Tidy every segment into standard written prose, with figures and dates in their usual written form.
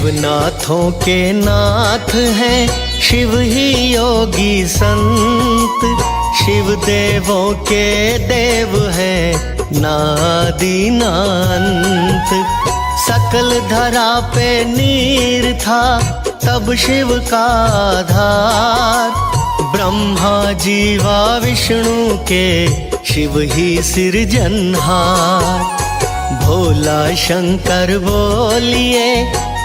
शिवनाथों के नाथ हैं शिव ही योगी संत, शिव देवों के देव हैं नादि नांत। सकल धरा पे नीर था तब शिव का आधार, ब्रह्मा जीवा विष्णु के शिव ही सिरजनहार। भोला शंकर बोलिए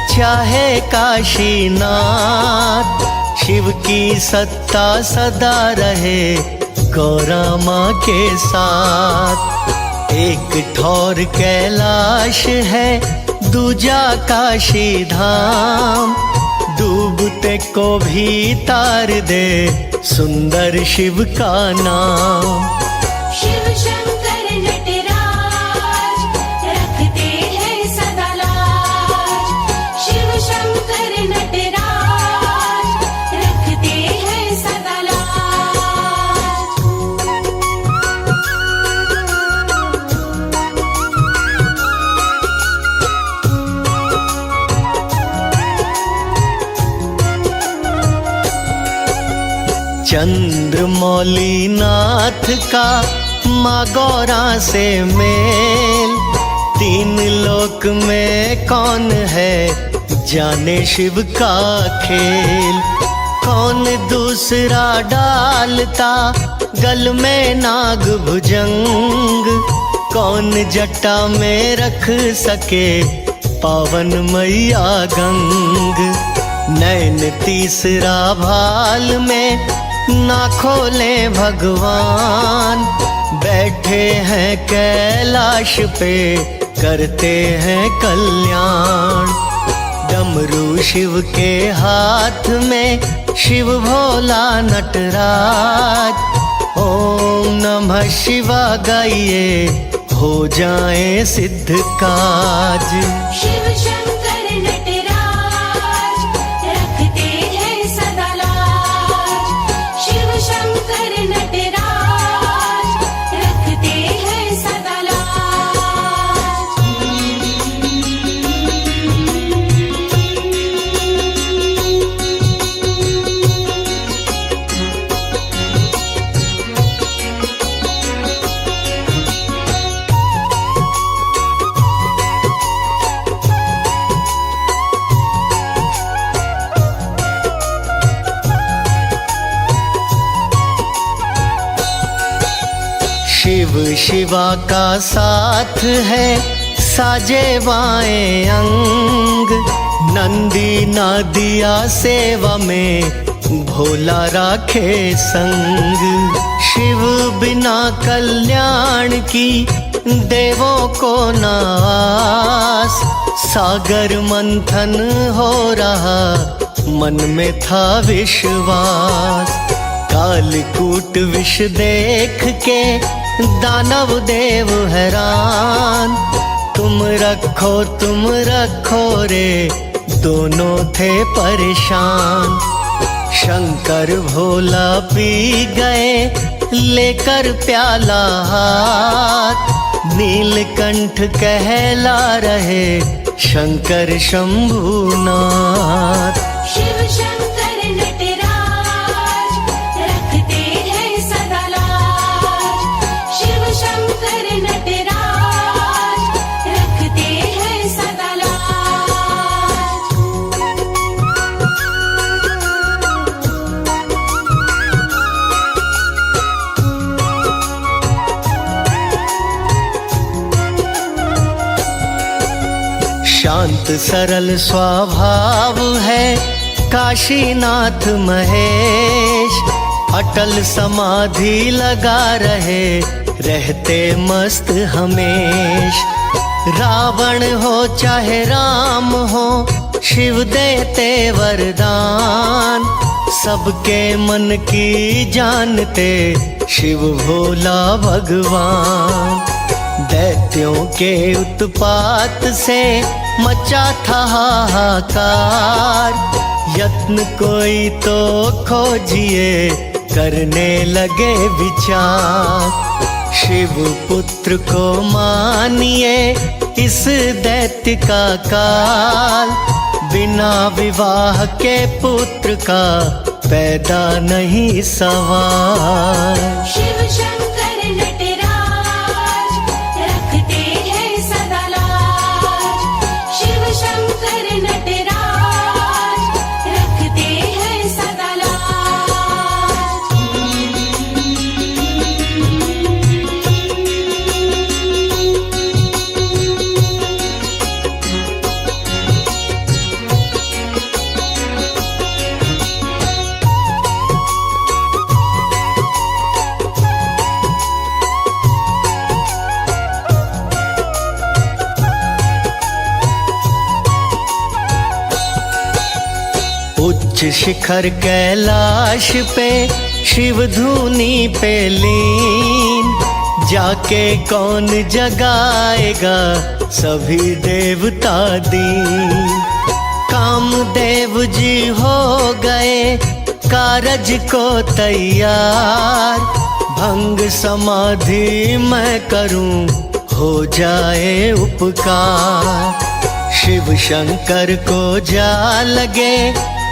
चाहे काशीनाथ, शिव की सत्ता सदा रहे गौरा माँ के साथ। एक ठौर कैलाश है दूजा काशी धाम, डूबते को भी तार दे सुंदर शिव का नाम। शिव शंकर नटराज रखते हैं सदा लाज, शिव शंकर नटराज रखते हैं सदा लाज। चंद्रमौली नाथ का माँ गौरा से मेल, तीन लोक में कौन है जाने शिव का खेल। कौन दूसरा डालता गल में नाग भुजंग, कौन जटा में रख सके पावन मैया गंग। नैन तीसरा भाल में ना खोले भगवान, बैठे हैं कैलाश पे करते हैं कल्याण। डमरू शिव के हाथ में शिव भोला नटराज, ओम नमः शिवाय गाइए हो जाए सिद्ध काज। शिव शंकर नटराज रखते हैं सदा लाज, शिव शंकर नटराज रखते हैं सदा लाज। शिव शिवा का साथ है साजे बाएं अंग, नंदी नादिया सेवा में भोला राखे संग। शिव बिना कल्याण की देवों को नास, सागर मंथन हो रहा मन में था विश्वास। कालकूट विष देख के दानव देव हैरान, तुम रखो रे दोनों थे परेशान। शंकर भोला पी गए लेकर प्याला हाथ, नीलकंठ कहला रहे शंकर शंभुनाथ। शिव शंकर नटराज रखते हैं सदा लाज, शिव शंकर नटराज रखते हैं सदा लाज। शांत सरल स्वभाव है काशीनाथ महेश, अटल समाधि लगा रहे रहते मस्त हमेश। रावण हो चाहे राम हो शिव देते वरदान, सबके मन की जानते शिव भोला भगवान। दैत्यों के उत्पात से मचा था हाहाकार, यत्न कोई तो खोजिए करने लगे विचार। शिव पुत्र को मानिए इस दैत्य का काल, बिना विवाह के पुत्र का पैदा नहीं सवाल। शिव शंकर नटराज रखते हैं सदा लाज। शिव शंकर नटराज रखते हैं सदा लाज। उच्च शिखर कैलाश पे शिव धुनी पे लीन, जाके कौन जगाएगा सभी देवता दीन। कामदेव जी हो गए कारज को तैयार, भंग समाधि मैं करूं हो जाए उपकार। शिव शंकर को जा लगे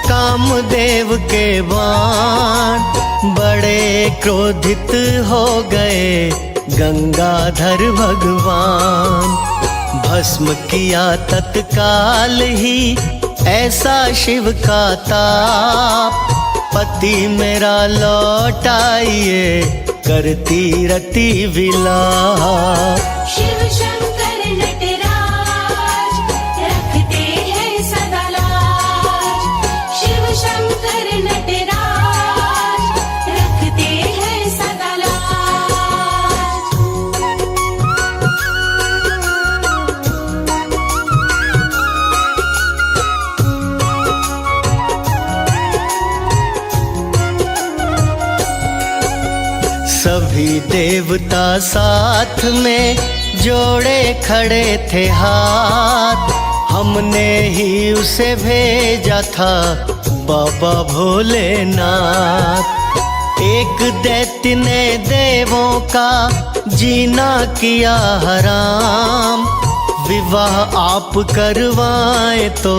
कामदेव के बाण, बड़े क्रोधित हो गए गंगाधर भगवान। भस्म किया तत्काल ही ऐसा शिव का ताप, पति मेरा लौटाइए करती रति विलाप। शिव शंकर नटराज रखते हैं सदा लाज। शिव शंकर नटराज रखते हैं सदा लाज। सभी देवता साथ में जोड़े खड़े थे हाथ, हमने ही उसे भेजा था बाबा भोलेनाथ। एक दैत्य ने देवों का जीना किया हराम, विवाह आप करवाएं तो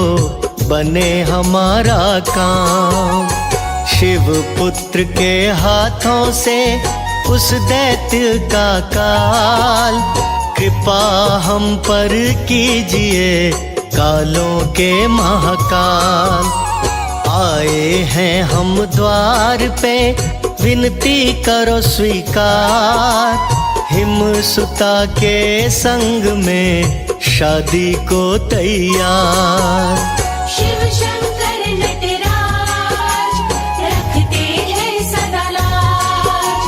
बने हमारा काम। शिव पुत्र के हाथों से उस दैत्य का काल, कृपा हम पर कीजिए कालों के महाकाल। आए हैं हम द्वार पे विनती करो स्वीकार, हिम सुता के संग में शादी को तैयार। शिव शंकर नटराज रखते हैं सदा लाज।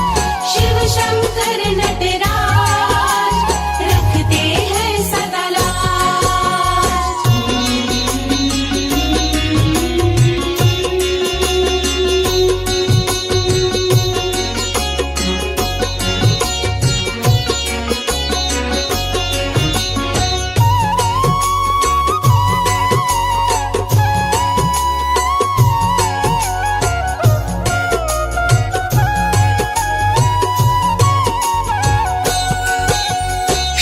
शिव शंकर नटराज रखते हैं सदा लाज।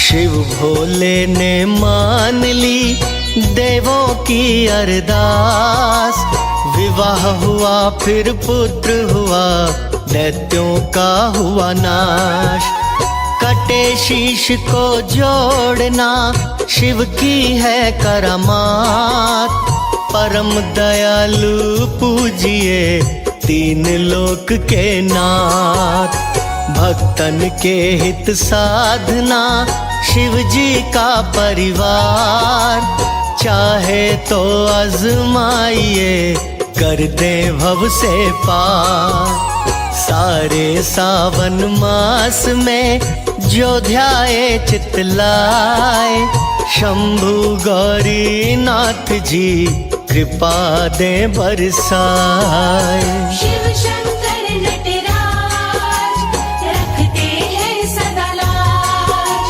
शिव भोले ने मान ली देवों की अरदास, विवाह हुआ फिर पुत्र हुआ दैत्यों का हुआ नाश। कटे शीश को जोड़ना शिव की है करामात, परम दयालु पूजिए तीन लोक के नाथ। भक्तन के हित साधना शिव जी का परिवार, चाहे तो आजमाइए कर दे भव से पार। सारे सावन मास में जो ध्याए चितलाए, शंभु गौरी नाथ जी कृपा दे बरसाए। शिव शंकर नटराज रखते हैं सदा लाज।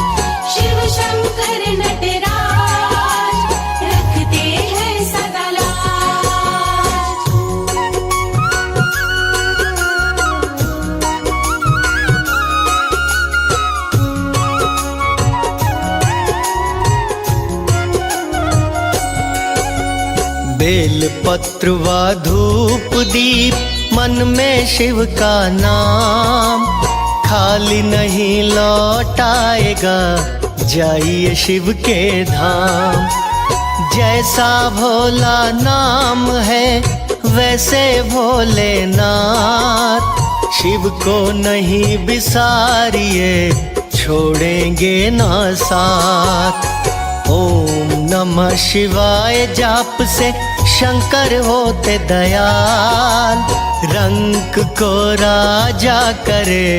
शिव शंकर नटराज रखते हैं सदा लाज। बेल पत्र व धूप दीप मन में शिव का नाम, खाली नहीं लौटाएगा जाइए शिव के धाम। जैसा भोला नाम है वैसे भोलेनाथ, शिव को नहीं बिसारिए छोड़ेंगे ना साथ। ओम नमः शिवाय जाप से शंकर होते दयाल, रंग को राजा करे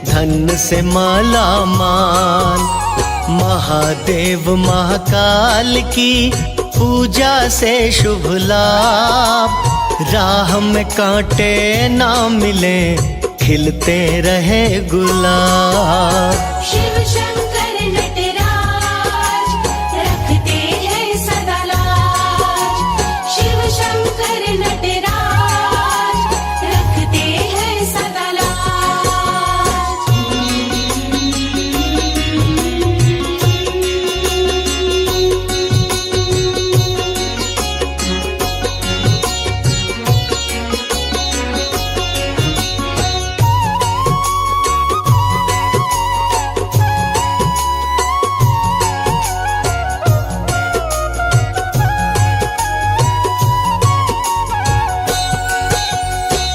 धन से माला माल। महादेव महाकाल की पूजा से शुभ लाभ, राह में कांटे ना मिले खिलते रहे गुलाब। शिव शंकर नटराज रखते हैं सदा लाज। शिव शंकर नटराज रखते हैं सदा लाज।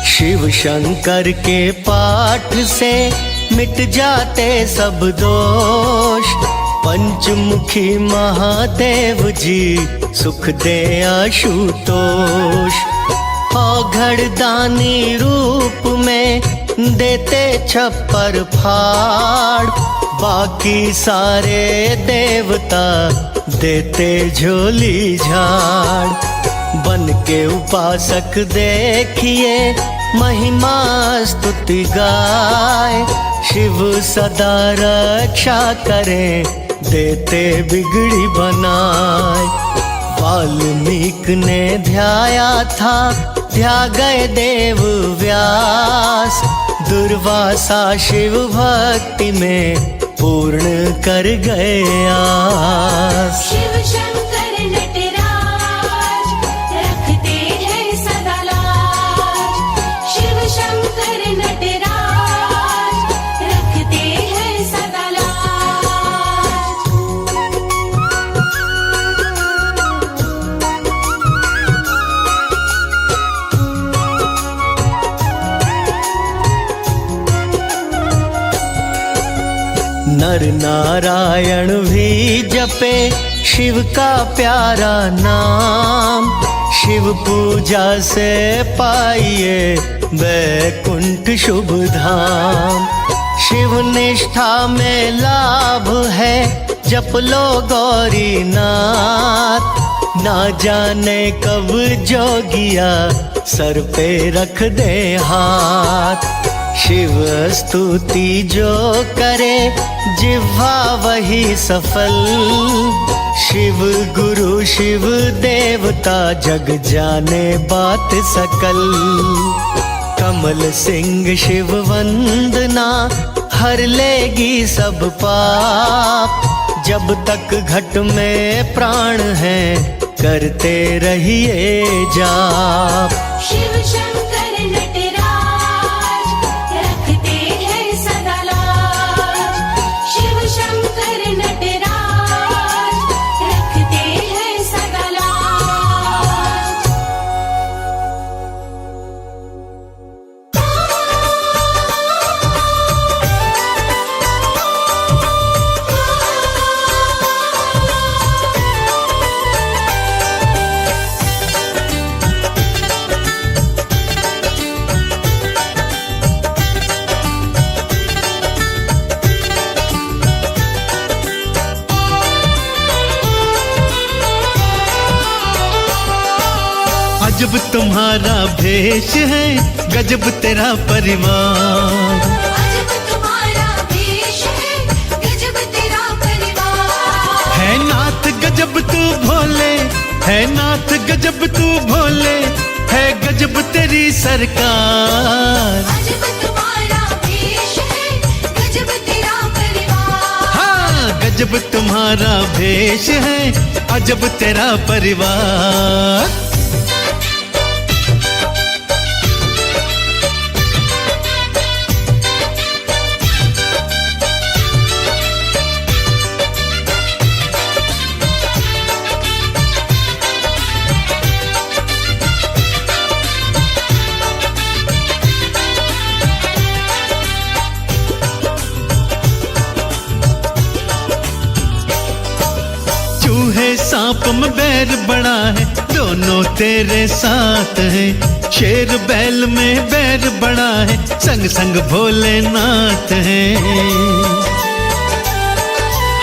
शिव शंकर के पाठ से मिट जाते सब दोष, पंचमुखी महादेव जी सुख दे आशुतोष। औघड़ दानी रूप में देते छप्पर फाड़, बाकी सारे देवता देते झोली झाड़। बन के उपासक देखिए महिमा स्तुति गाय, शिव सदा रक्षा करे देते बिगड़ी बनाए। वाल्मीकि ने ध्याया था ध्या गए देव व्यास, दुर्वासा शिव भक्ति में पूर्ण कर गए आस। शिव शंकर नटराज रखते हैं सदा लाज। शिव शंकर नटराज रखते हैं सदा लाज। नर नारायण भी जपे शिव का प्यारा नाम, शिव पूजा से पाइए वैकुंठ शुभ धाम। शिव निष्ठा में लाभ है जप लो गौरी नाथ, ना जाने कब जोगिया सर पे रख दे हाथ। शिव स्तुति जो करे जिह्वा वही सफल, शिव गुरु शिव देवता जग जाने बात सकल। कमल सिंह शिव वंदना हर लेगी सब पाप, जब तक घट में प्राण है करते रहिए जाप। शिव शंकर नटराज रखते हैं सदा लाज। शिव शंकर नटराज रखते हैं सदा लाज। अजब तुम्हारा भेष है गजब तेरा परिवार, अजब तुम्हारा भेष है गजब तेरा परिवार। है नाथ गजब तू भोले, है नाथ गजब तू भोले, है गजब तेरी सरकार। अजब तुम्हारा भेष है गजब तेरा परिवार। हाँ गजब तुम्हारा भेष है अजब तेरा परिवार। सांप में बैर बड़ा है, दोनों तेरे साथ हैं। शेर बैल में बैर बड़ा है, संग संग भोलेनाथ हैं।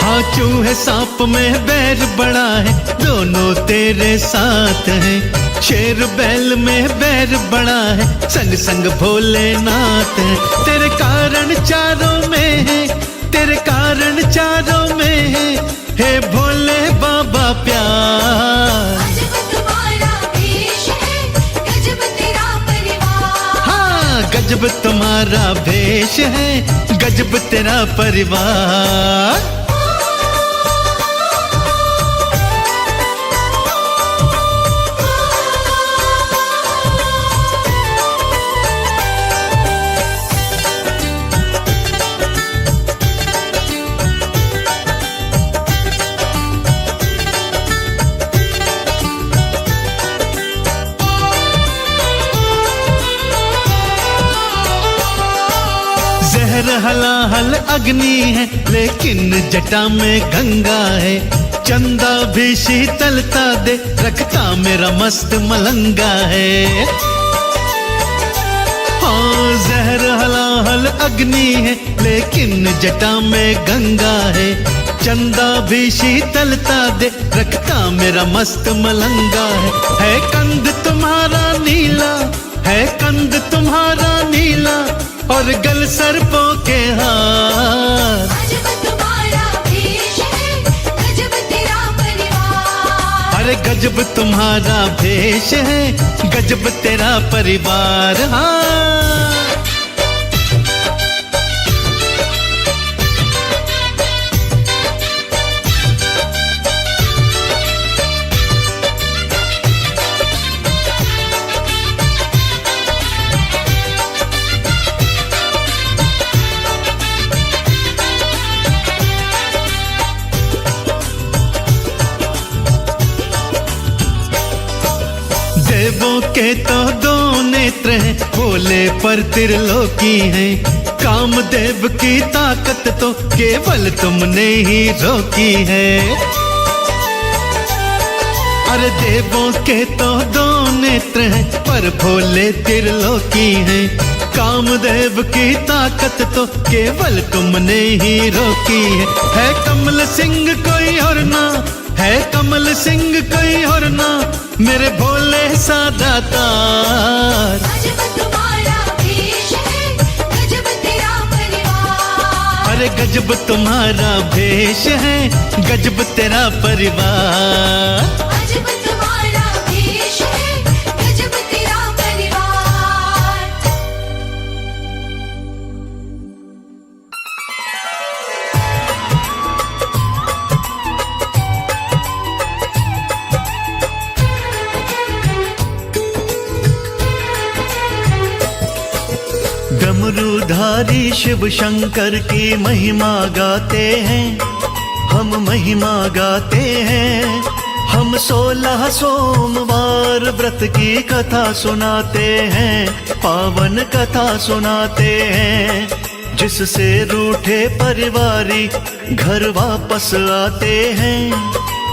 हाँ चूहे सांप में बैर बड़ा है, दोनों तेरे साथ हैं। शेर बैल में बैर बड़ा है, संग संग भोलेनाथ हैं। तेरे कारण चारों में है, तेरे कारण चारों में है, हे भोले बाबा प्यार। गजब तुम्हारा भेष है, गजब तेरा परिवार। हाँ गजब तुम्हारा भेष है, गजब तेरा परिवार। जहर हलाहल अग्नि है, लेकिन जटा में गंगा है। चंदा भी शीतलता दे, रखता मेरा मस्त मलंगा है। हाँ जहर हलाहल अग्नि है, लेकिन जटा में गंगा है। चंदा भी शीतलता दे, रखता मेरा मस्त मलंगा है कंद तुम्हारा नीला, है कंद तुम्हारा नीला, और गल सर्पों के हार। गजब तुम्हारा भेष है, गजब तेरा परिवार। अरे गजब तुम्हारा भेष है, गजब तेरा परिवार। हाँ देवों के तो दो नेत्र हैं, भोले पर त्रिलोकी हैं। कामदेव की ताकत तो केवल तुमने ही रोकी है। अरे देवों के तो दो नेत्र हैं, पर भोले त्रिलोकी हैं। कामदेव की ताकत तो केवल तुमने ही रोकी है कमल सिंह कोई और ना, है कमल सिंह कोई और ना, मेरे भोले सादा तार। गजब तुम्हारा भेष है, गजब तेरा परिवार। अरे गजब तुम्हारा भेष है, गजब तेरा परिवार। गजब तुम्हारा भेष है, गजब तेरा परिवार। डमरूधारी शिव शंकर की महिमा गाते हैं, हम महिमा गाते हैं। हम 16 सोमवार व्रत की कथा सुनाते हैं, पावन कथा सुनाते हैं। जिससे रूठे परिवारी घर वापस आते हैं,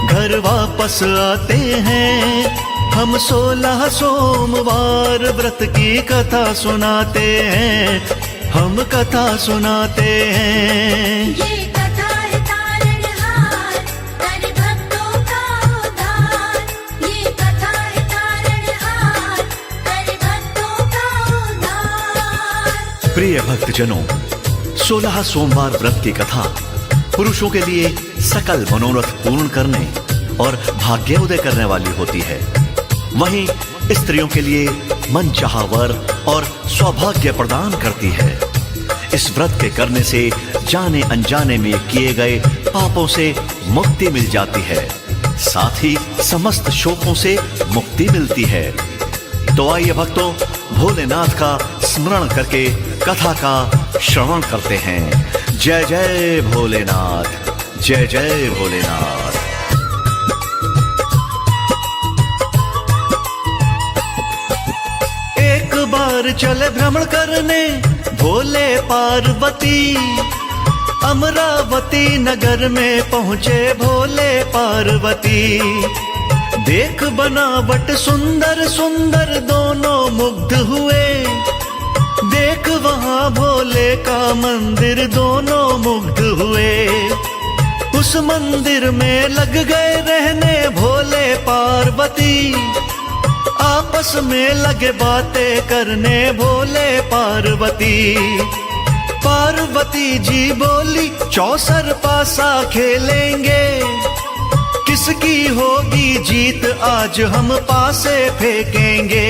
घर वापस आते हैं। हम 16 सोमवार व्रत की कथा सुनाते हैं, हम कथा सुनाते हैं। ये कथा है तारणहार, कर भक्तों का उद्धार। ये कथा है तारणहार, कर भक्तों का उद्धार। प्रिय भक्तजनों, 16 सोमवार व्रत की कथा पुरुषों के लिए सकल मनोरथ पूर्ण करने और भाग्योदय करने वाली होती है। वहीं स्त्रियों के लिए मनचाहा वर और सौभाग्य प्रदान करती है। इस व्रत के करने से जाने अनजाने में किए गए पापों से मुक्ति मिल जाती है, साथ ही समस्त शोकों से मुक्ति मिलती है। तो आइए भक्तों, भोलेनाथ का स्मरण करके कथा का श्रवण करते हैं। जय जय भोलेनाथ, जय जय भोलेनाथ। बार चले भ्रमण करने भोले पार्वती, अमरावती नगर में पहुँचे भोले पार्वती। देख बनावट सुंदर सुंदर दोनों मुग्ध हुए। देख वहाँ भोले का मंदिर दोनों मुग्ध हुए। उस मंदिर में लग गए रहने भोले पार्वती। आपस में लगे बातें करने भोले पार्वती। पार्वती जी बोली 64 पासा खेलेंगे। किसकी होगी जीत आज हम पासे फेंकेंगे।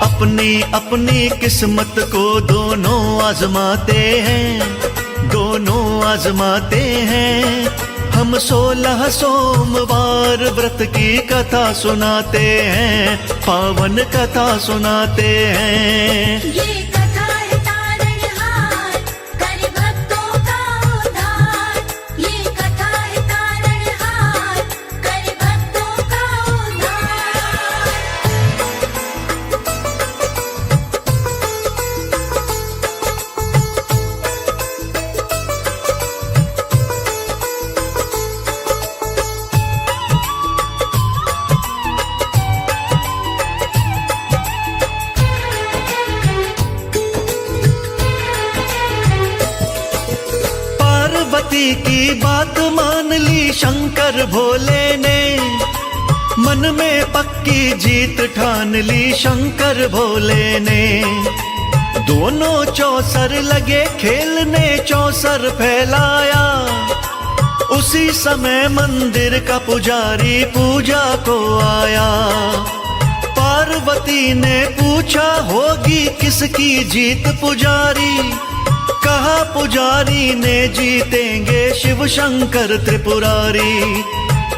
अपनी अपनी किस्मत को दोनों आजमाते हैं, दोनों आजमाते हैं। हम 16 सोमवार व्रत की कथा सुनाते हैं, पावन कथा सुनाते हैं। ये कथा है तारणहार, कर भक्तों का उद्धार। ये कथा है तारणहार, कर भक्तों का उद्धार। पार्वती की बात मान ली शंकर भोले ने। मन में पक्की जीत ठान ली शंकर भोले ने। दोनों 64 लगे खेलने, 64 फैलाया। उसी समय मंदिर का पुजारी पूजा को आया। पार्वती ने पूछा होगी किसकी जीत पुजारी। कहा पुजारी ने जीतेंगे शिव शंकर त्रिपुरारी।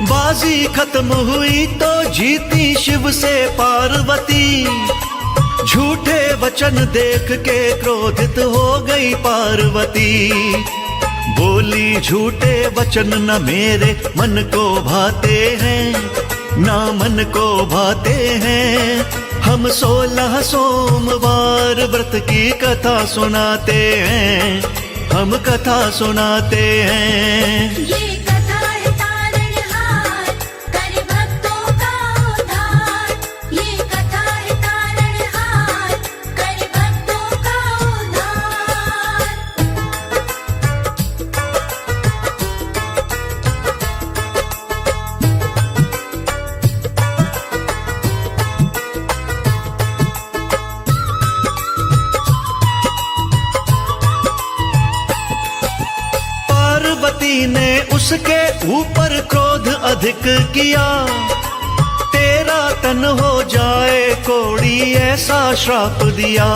बाजी खत्म हुई तो जीती शिव से पार्वती। झूठे वचन देख के क्रोधित हो गई पार्वती। बोली झूठे वचन न मेरे मन को भाते हैं, ना मन को भाते हैं। हम 16 सोमवार व्रत की कथा सुनाते हैं, हम कथा सुनाते हैं। ये कथा है तारणहार, कर भक्तों का उद्धार। ये कथा है तारणहार, कर भक्तों का उद्धार। पार्वती ने उसके ऊपर क्रोध अधिक किया। तेरा तन हो जाए कोड़ी ऐसा श्राप दिया।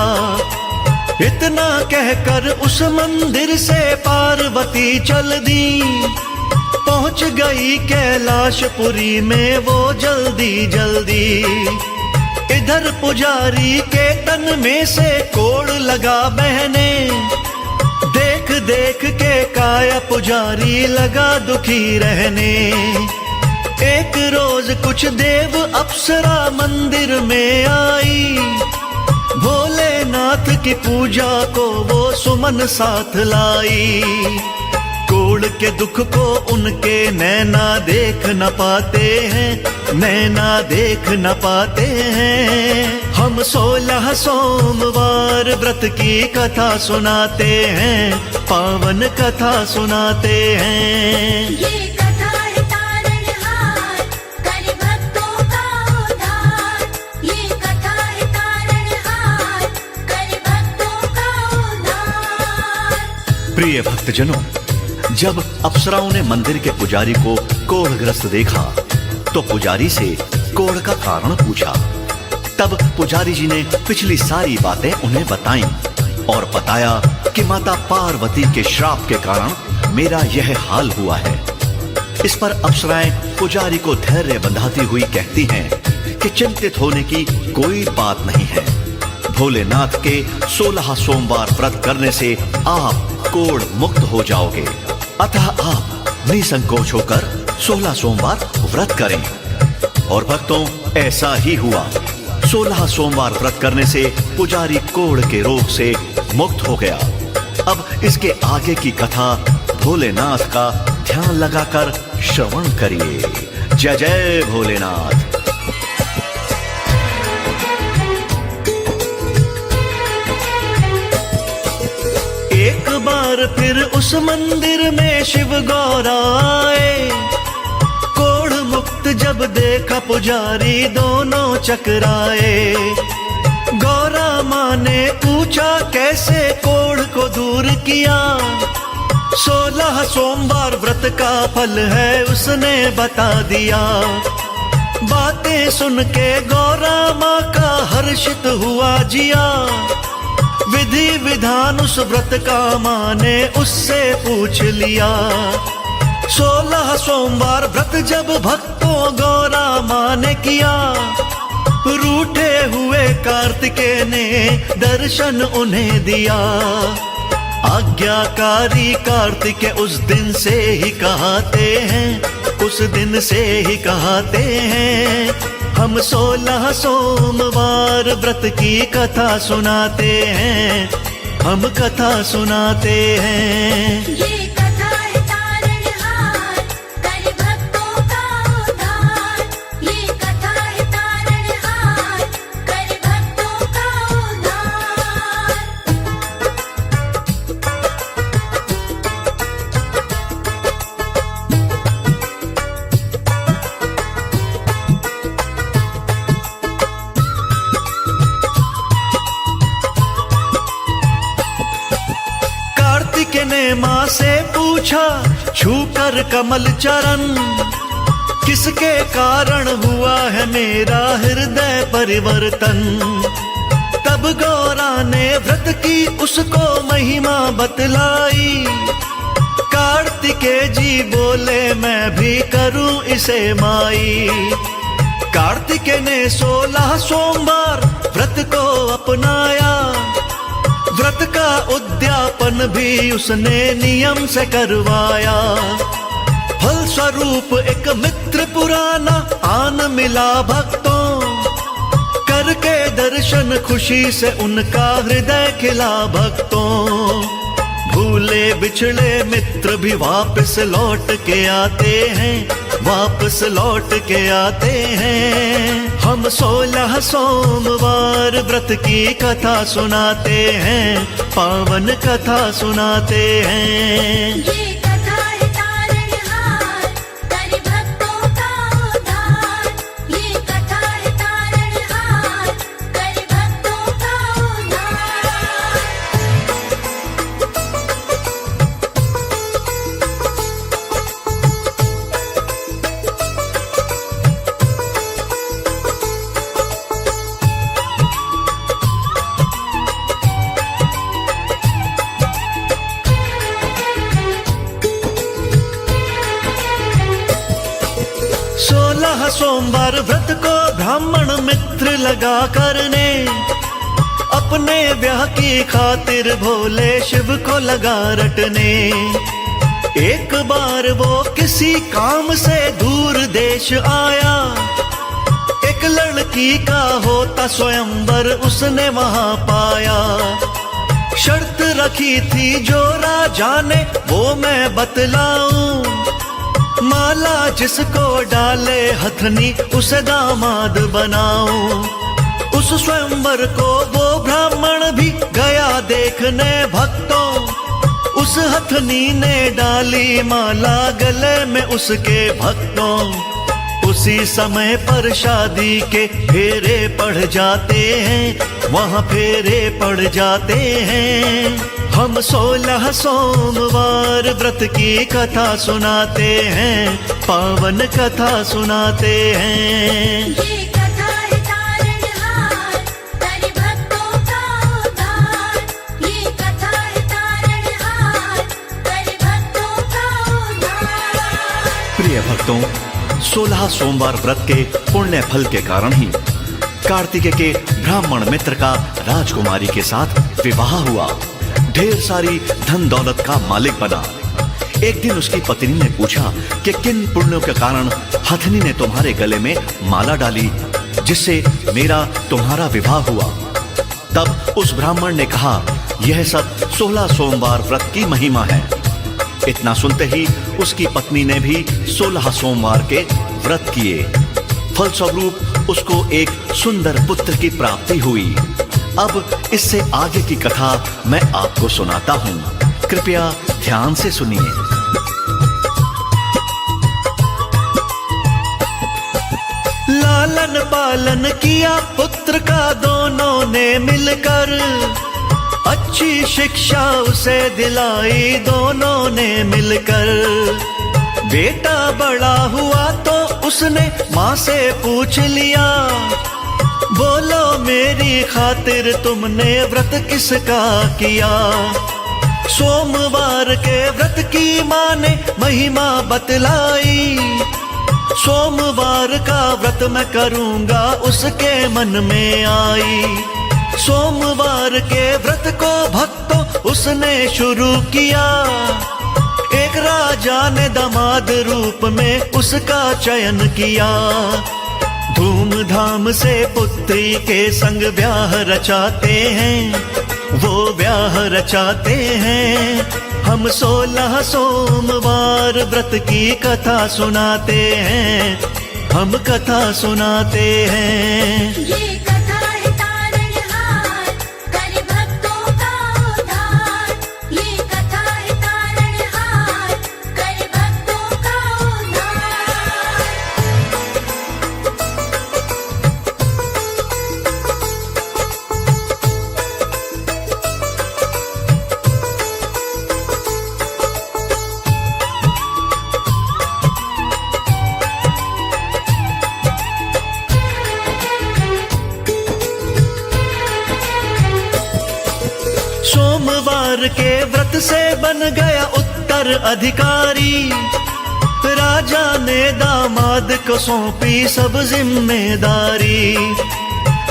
इतना कहकर उस मंदिर से पार्वती चल दी। पहुंच गई कैलाशपुरी में वो जल्दी जल्दी। इधर पुजारी के तन में से कोड़ लगा बहने। देख देख के काया पुजारी लगा दुखी रहने। एक रोज कुछ देव अप्सरा मंदिर में आई। भोलेनाथ की पूजा को वो सुमन साथ लाई। कोड़ के दुख को उनके नैना देख न पाते हैं, नैना देख न पाते हैं। हम 16 सोमवार व्रत की कथा सुनाते हैं, पावन कथा सुनाते हैं। ये कथा है तारणहार, कर भक्तों का उद्धार। ये कथा है तारणहार, कर भक्तों का उद्धार। प्रिय भक्तजनों, जब अप्सराओं ने मंदिर के पुजारी को कोढ़ग्रस्त देखा तो पुजारी से कोढ़ का कारण पूछा। तब पुजारी जी ने पिछली सारी बातें उन्हें बताईं और बताया कि माता पार्वती के श्राप के कारण मेरा यह हाल हुआ है। इस पर अप्सराएं पुजारी को धैर्य बंधाती हुई कहती हैं कि चिंतित होने की कोई बात नहीं है। भोलेनाथ के 16 सोमवार व्रत करने से आप कोढ़ मुक्त हो जाओगे। अतः आप निसंकोच होकर 16 सोमवार व्रत करें। और भक्तों, ऐसा ही हुआ। 16 सोमवार व्रत करने से पुजारी कोढ़ के रोग से मुक्त हो गया। अब इसके आगे की कथा भोलेनाथ का ध्यान लगाकर श्रवण करिए। जय जय भोलेनाथ। एक बार फिर उस मंदिर में शिव गौरा आए। कोढ़ मुक्त जब देखा पुजारी दोनों चकराए। गौरा माँ ने पूछा कैसे कोढ़ को दूर किया। 16 सोमवार व्रत का फल है उसने बता दिया। बातें सुन के गौरा माँ का हर्षित हुआ जिया। विधि विधान उस व्रत का माँ ने उससे पूछ लिया। 16 सोमवार व्रत जब भक्तों गौरा माँ ने किया। रूठे हुए कार्तिकेय ने दर्शन उन्हें दिया। आज्ञाकारी कार्तिकेय उस दिन से ही कहते हैं, उस दिन से ही कहते हैं, हम 16 सोमवार व्रत की कथा सुनाते हैं, हम कथा सुनाते हैं। ये कथा है तारणहार, कर भक्तों का उद्धार। ये कथा है तारणहार, कर भक्तों का उद्धार। कार्तिकेय ने माँ से पूछा छूकर कमल चरण, किसके कारण हुआ है मेरा हृदय परिवर्तन। तब गौरा ने व्रत की उसको महिमा बतलाई। कार्तिकेय जी बोले मैं भी करूं इसे माई। कार्तिकेय ने 16 सोमवार व्रत को अपनाया। व्रत का उद्यापन भी उसने नियम से करवाया। फल स्वरूप एक मित्र पुराना आन मिला भक्तों। करके दर्शन खुशी से उनका हृदय खिला भक्तों। भूले बिछड़े मित्र भी वापस लौट के आते हैं, वापस लौट के आते हैं। हम 16 सोमवार व्रत की कथा सुनाते हैं, पावन कथा सुनाते हैं। ये कथा है तारणहार, कर भक्तों का उद्धार। ये कथा है तारणहार, कर भक्तों का उद्धार। सोमवार व्रत को ब्राह्मण मित्र लगा करने। अपने ब्याह की खातिर भोले शिव को लगा रटने। एक बार वो किसी काम से दूर देश आया। एक लड़की का होता स्वयंवर उसने वहां पाया। शर्त रखी थी जो राजा ने वो मैं बतलाऊं। माला जिसको डाले हथनी उसे दामाद बनाऊं। उस स्वयंवर को वो ब्राह्मण भी गया देखने भक्तों। उस हथनी ने डाली माला गले में उसके भक्तों। उसी समय पर शादी के फेरे पड़ जाते हैं, वहाँ फेरे पड़ जाते हैं। हम 16 सोमवार व्रत की कथा सुनाते हैं, पावन कथा सुनाते हैं। ये कथा है तारणहार, कर भक्तों का उद्धार। ये कथा है तारणहार, कर भक्तों का उद्धार। प्रिय भक्तों, 16 सोमवार व्रत के पुण्य फल के कारण ही कार्तिकेय के ब्राह्मण मित्र का राजकुमारी के साथ विवाह हुआ। ढेर सारी धन दौलत का मालिक बना। एक दिन उसकी पत्नी ने पूछा कि किन पुण्यों के कारण हथनी ने तुम्हारे गले में माला डाली जिससे मेरा तुम्हारा विवाह हुआ। तब उस ब्राह्मण ने कहा, यह सब 16 सोमवार व्रत की महिमा है। इतना सुनते ही उसकी पत्नी ने भी 16 सोमवार के व्रत किए। फलस्वरूप उसको एक सुंदर पुत्र की प्राप्ति हुई। अब इससे आगे की कथा मैं आपको सुनाता हूं। कृपया ध्यान से सुनिए। लालन पालन किया पुत्र का दोनों ने मिलकर, अच्छी शिक्षा उसे दिलाई दोनों ने मिलकर। बेटा बड़ा हुआ तो उसने माँ से पूछ लिया, बोलो मेरी खातिर तुमने व्रत किसका किया। सोमवार के व्रत की माँ ने महिमा बतलाई, सोमवार का व्रत मैं करूंगा उसके मन में आई। सोमवार के व्रत को भक्तों उसने शुरू किया, एक राजा ने दामाद रूप में उसका चयन किया। धूमधाम से पुत्री के संग ब्याह रचाते हैं, वो ब्याह रचाते हैं। हम 16 सोमवार व्रत की कथा सुनाते हैं, हम कथा सुनाते हैं। ये कथा है तारणहार, कर भक्तों का उद्धार। ये कथा है तारणहार, कर भक्तों का उद्धार। सोमवार के व्रत से बन गया उत्तर अधिकारी, राजा ने दामाद को सौंपी सब जिम्मेदारी।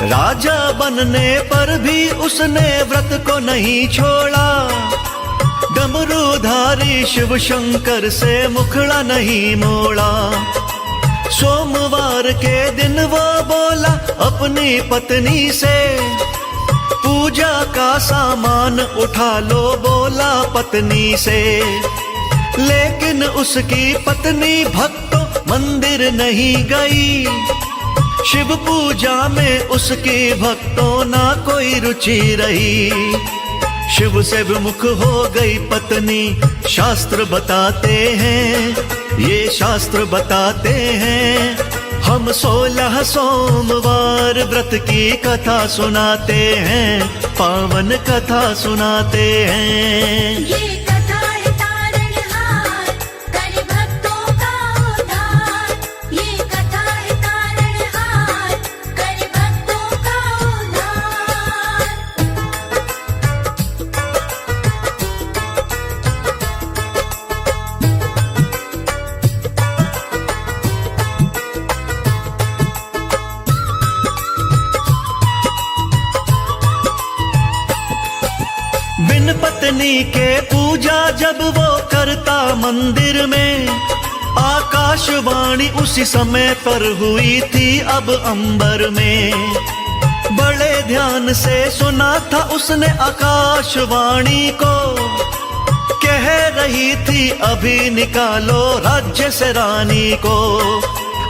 राजा बनने पर भी उसने व्रत को नहीं छोड़ा, डमरूधारी शिव शंकर से मुखड़ा नहीं मोड़ा। सोमवार के दिन वो बोला अपनी पत्नी से, पूजा का सामान उठा लो बोला पत्नी से। लेकिन उसकी पत्नी भक्तों मंदिर नहीं गई, शिव पूजा में उसकी भक्तों ना कोई रुचि रही। शिव से विमुख हो गई पत्नी, शास्त्र बताते हैं, ये शास्त्र बताते हैं। हम 16 सोमवार व्रत की कथा सुनाते हैं, पावन कथा सुनाते हैं। ये कथा है तारणहार, कर भक्तों का उद्धार। ये कथा है तारणहार, कर भक्तों का उद्धार। बिन पत्नी के पूजा जब वो करता मंदिर में, आकाशवाणी उसी समय पर हुई थी अब अंबर में। बड़े ध्यान से सुना था उसने आकाशवाणी को, कह रही थी अभी निकालो राज्य से रानी को।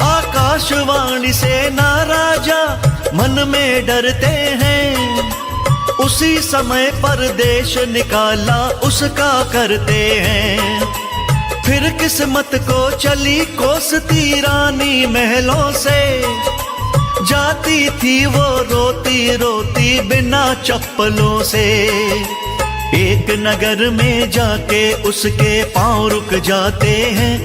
आकाशवाणी से ना राजा मन में डरते हैं, उसी समय पर देश निकाला उसका करते हैं। फिर किस्मत को चली कोसती रानी महलों से, जाती थी वो रोती रोती बिना चप्पलों से। एक नगर में जाके उसके पांव रुक जाते हैं,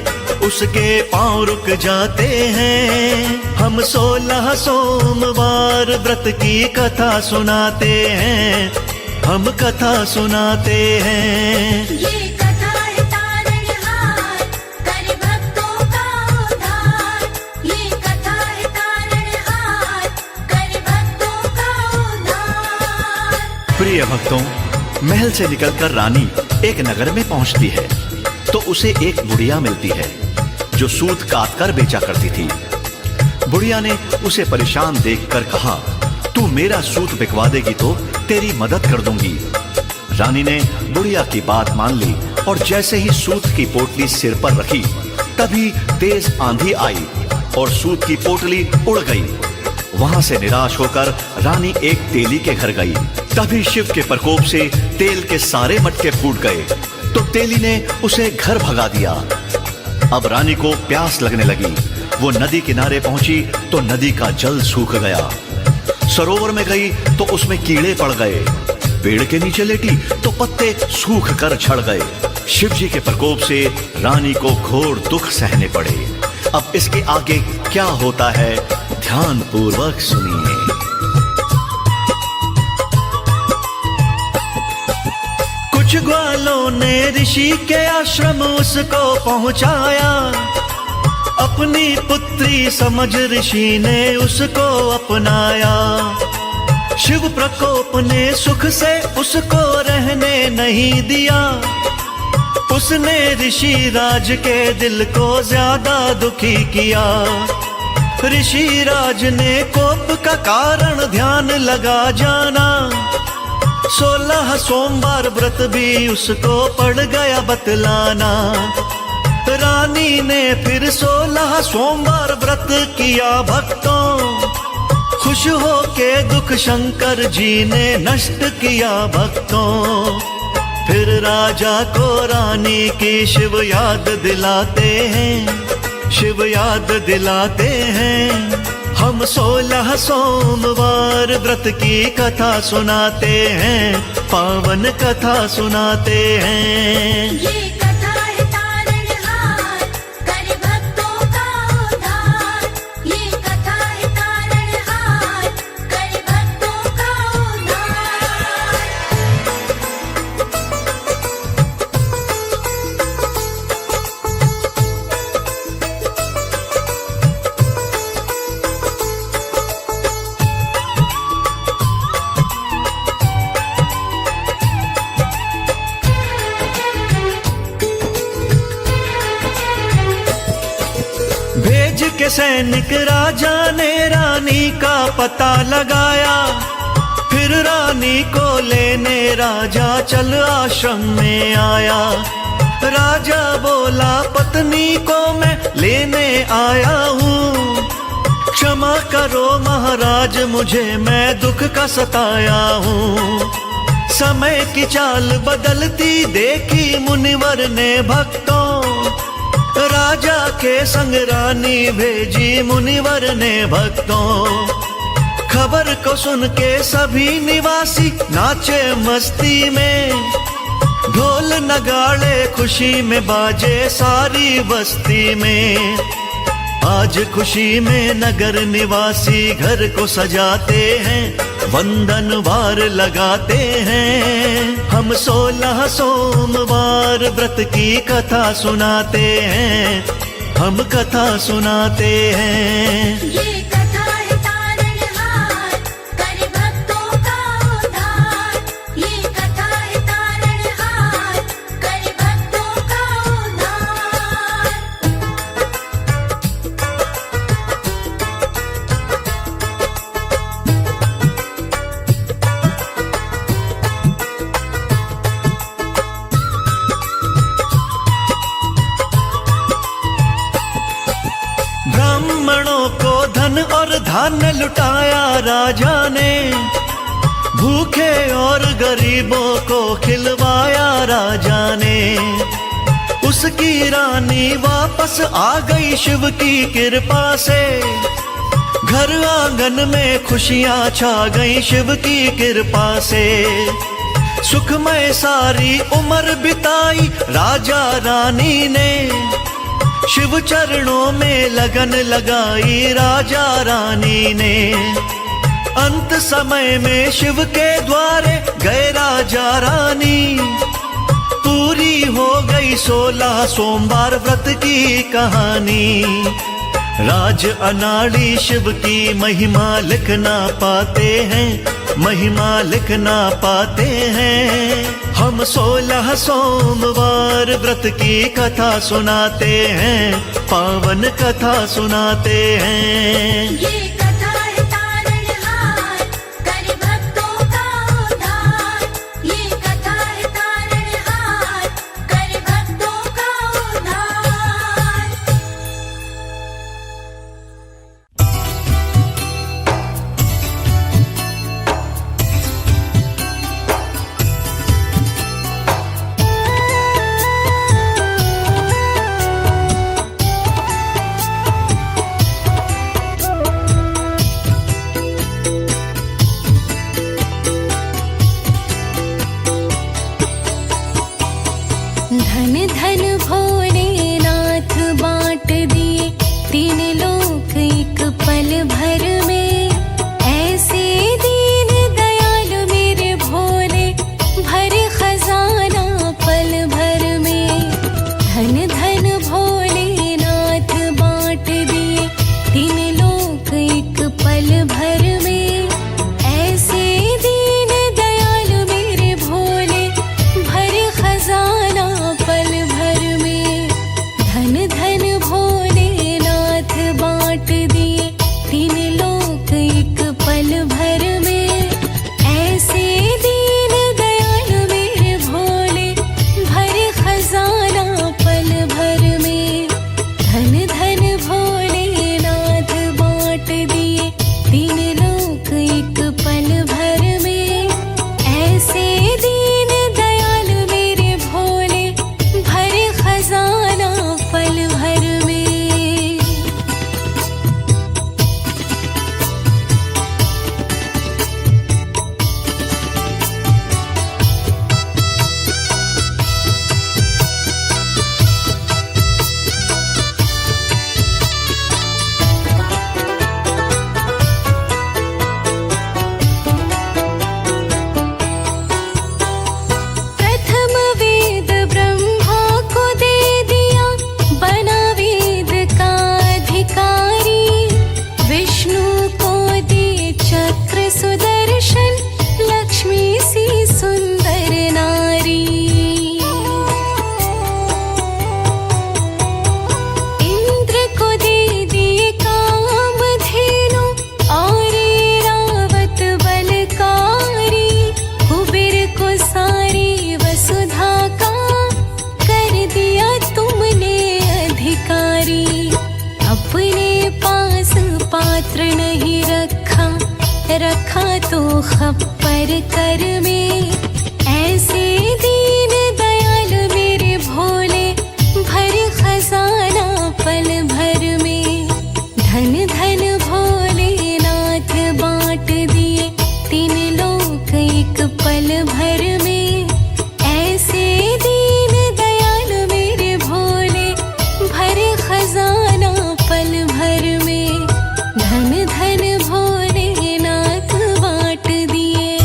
उसके पांव रुक जाते हैं। हम 16 सोमवार व्रत की कथा सुनाते हैं, हम कथा सुनाते हैं। ये कथा है तारणहार, कर भक्तों का उद्धार। ये कथा है तारणहार, कर भक्तों का उद्धार। प्रिय भक्तों, महल से निकलकर रानी एक नगर में पहुंचती है तो उसे एक बुढ़िया मिलती है जो सूत काट कर बेचा करती थी। बुढ़िया ने उसे परेशान देखकर कहा, तू मेरा सूत बिकवा देगी तो तेरी मदद कर दूंगी। रानी ने बुढ़िया की बात मान ली और जैसे ही सूत की पोटली सिर पर रखी तभी तेज आंधी आई और सूत की पोटली उड़ गई। वहां से निराश होकर रानी एक तेली के घर गई। तभी शिव के प्रकोप से तेल के सारे मटके फूट गए तो तेली ने उसे घर भगा दिया। अब रानी को प्यास लगने लगी। वो नदी किनारे पहुंची तो नदी का जल सूख गया। सरोवर में गई तो उसमें कीड़े पड़ गए। पेड़ के नीचे लेटी तो पत्ते सूख कर झड़ गए। शिव जी के प्रकोप से रानी को घोर दुख सहने पड़े। अब इसके आगे क्या होता है ध्यान पूर्वक सुनिए। कुछ ग्वालों ने ऋषि के आश्रम उसको पहुंचाया। अपनी पुत्री समझ ऋषि ने उसको अपनाया। शिव प्रकोप ने सुख से उसको रहने नहीं दिया। उसने ऋषि राज के दिल को ज्यादा दुखी किया। ऋषि राज ने कोप का कारण ध्यान लगा जाना। 16 सोमवार व्रत भी उसको पड़ गया बतलाना। रानी ने फिर 16 सोमवार व्रत किया भक्तों। खुश हो के दुख शंकर जी ने नष्ट किया भक्तों। फिर राजा को रानी की शिव याद दिलाते हैं। शिव याद दिलाते हैं। हम 16 सोमवार व्रत की कथा सुनाते हैं। पावन कथा सुनाते हैं। ये कथा है तारणहार, करे भक्तों का उद्धार। ये कथा है तारणहार, करे भक्तों का उद्धार। भेज के सैनिक राजा ने रानी का पता लगाया। फिर रानी को लेने राजा चल आश्रम में आया। राजा बोला पत्नी को मैं लेने आया हूँ। क्षमा करो महाराज मुझे मैं दुख का सताया हूँ। समय की चाल बदलती देखी मुनिवर ने भक्तों। राजा के संग रानी भेजी मुनिवर ने भक्तों। खबर को सुन के सभी निवासी नाचे मस्ती में। ढोल नगाड़े खुशी में बाजे सारी बस्ती में। आज खुशी में नगर निवासी घर को सजाते हैं। वंदन वार लगाते हैं। हम 16 सोमवार व्रत की कथा सुनाते हैं। हम कथा सुनाते हैं। ये कथा है तारणहार, करे भक्तों का उद्धार। ये कथा है तारणहार, करे भक्तों का उद्धार। ब्राह्मणों को धन और धान्य लुटाया राजा ने। भूखे और गरीबों को खिलवाया राजा ने। उसकी रानी वापस आ गई शिव की कृपा से। घर आंगन में खुशियां छा गई शिव की कृपा से। सुखमय सारी उम्र बिताई राजा रानी ने। शिव चरणों में लगन लगाई राजा रानी ने। अंत समय में शिव के द्वारे गए राजा रानी। पूरी हो गई 16 सोमवार व्रत की कहानी। राज अनाड़ी शिव की महिमा लिख ना पाते हैं। महिमा लिख ना पाते हैं। हम 16 सोमवार व्रत की कथा सुनाते हैं। पावन कथा सुनाते हैं। ये कथा है तारणहार, करे भक्तों का उद्धार। ये कथा खप्पर कर में, ऐसे दीन दयाल मेरे भोले, भर खजाना पल भर में। धन धन भोलेनाथ बांट दिए तीन लोक एक पल भर में, ऐसे दीन दयाल मेरे भोले, भर खजाना पल भर में। धन धन भोलेनाथ बांट दिए।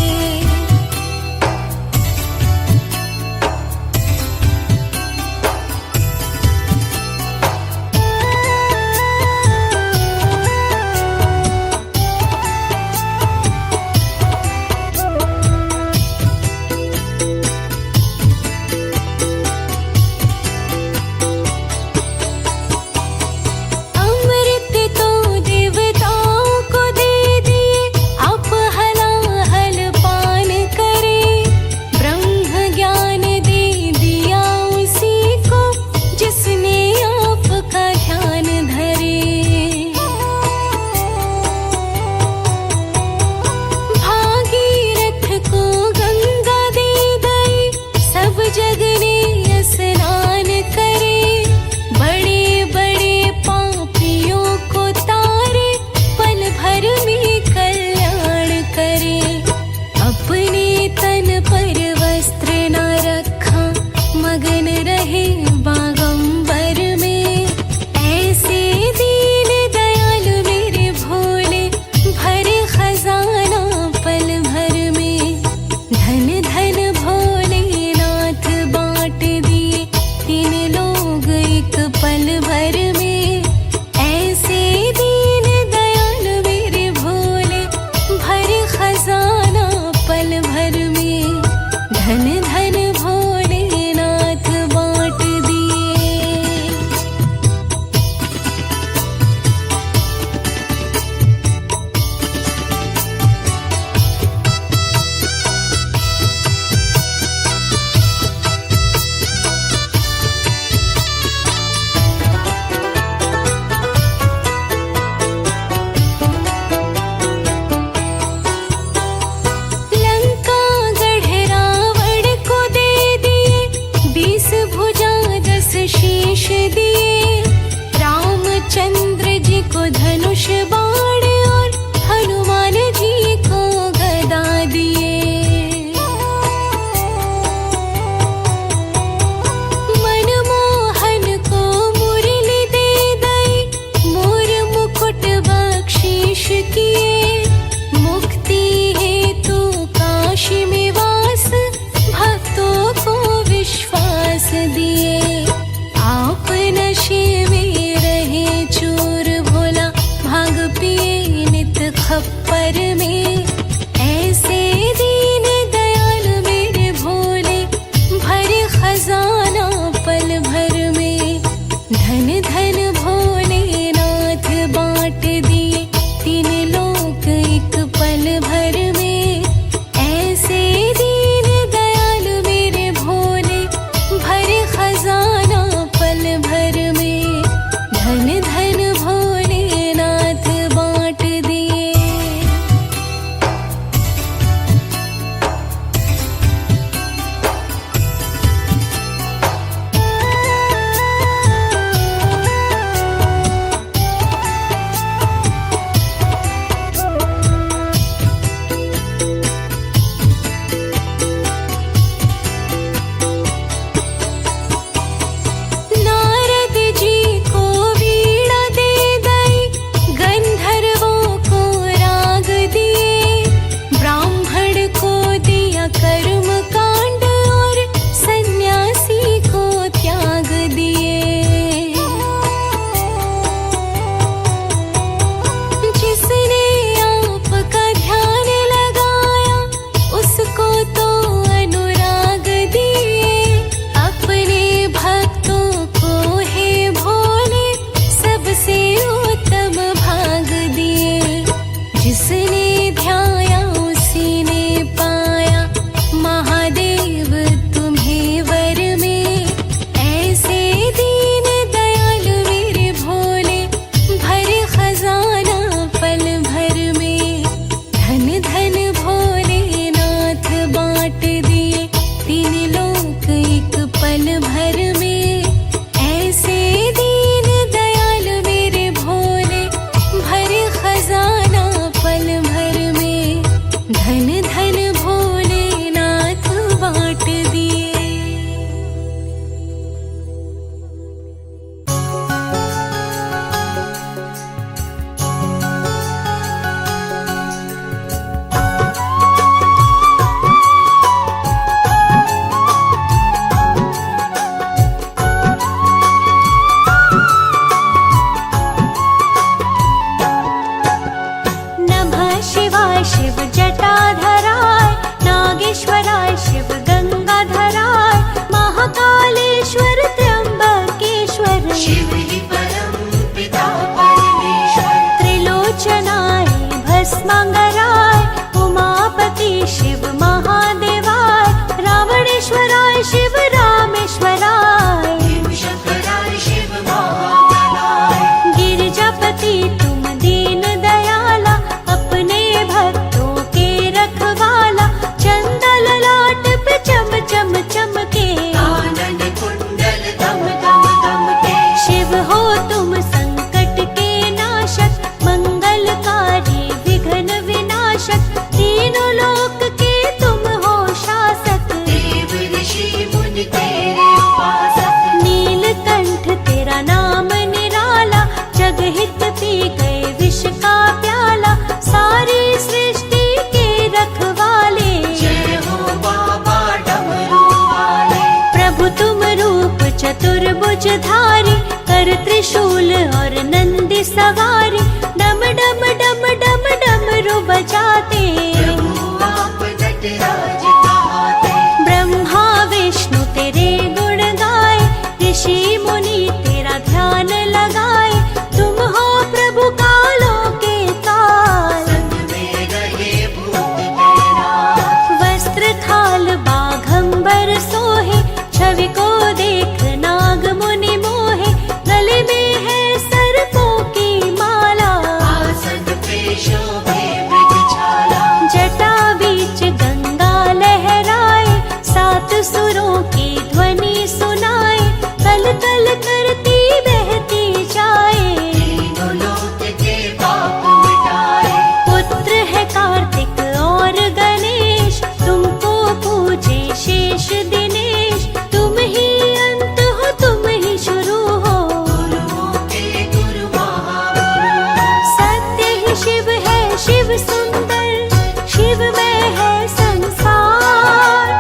शिव गंगाधराय महाकालेश्वर त्र्यंबकेश्वर शिव ही परम पिता परमेश्वर त्रिलोचनाय भस्मांगराय उमापति शिव महादेवाय रावणेश्वराय शिव रामेश्वराय शंकराय शिव महाबलाय गिरिजापति तुम दीन दयाला अपने भक्तों के रखवाला चंदा ललाट पे चम चम चमके कानन कुंडल दम दम दमके शिव हो तुम संकट के नाशक मंगलकारी विघ्न विनाशक तीनों लोक के तुम हो शासक देव ऋषि मुनि तेरे उपासक नीलकंठ तेरा नाम निराला जगहित पी गए विष का प्याला सारी सृष्टि के रखवाले जय हो बाबा डमरू वाले प्रभु तुम रूप चतुर्भुजधारी कर त्रिशूल और नंदी सवारी डम डम डम डम डमरू बजाते प्रभु आप नटराज कहाते ब्रह्मा विष्णु तेरे गुण गाए ऋषि मुनि तेरा ध्यान लगाए तुम हो प्रभु कालों के काल संग में रहे भूत बैराग वस्त्र खाल बाघंबर सोहे छवि को देख नाग मुनि मोहे गले में है सर्पों की माला आसन पे शोभे मृगछाला जटा बीच गंगा लहराए सात सुरों की ध्वनि सुनाए कल कल करती बहती जाए तीनों लोक के पाप मिटाए पुत्र है कार्तिक और गणेश तुमको पूजे शेष दिनेश तुम ही अंत हो तुम ही शुरू हो गुरुओं के गुरु महागुरु सत्य ही शिव है शिव सुंदर शिव में है संसार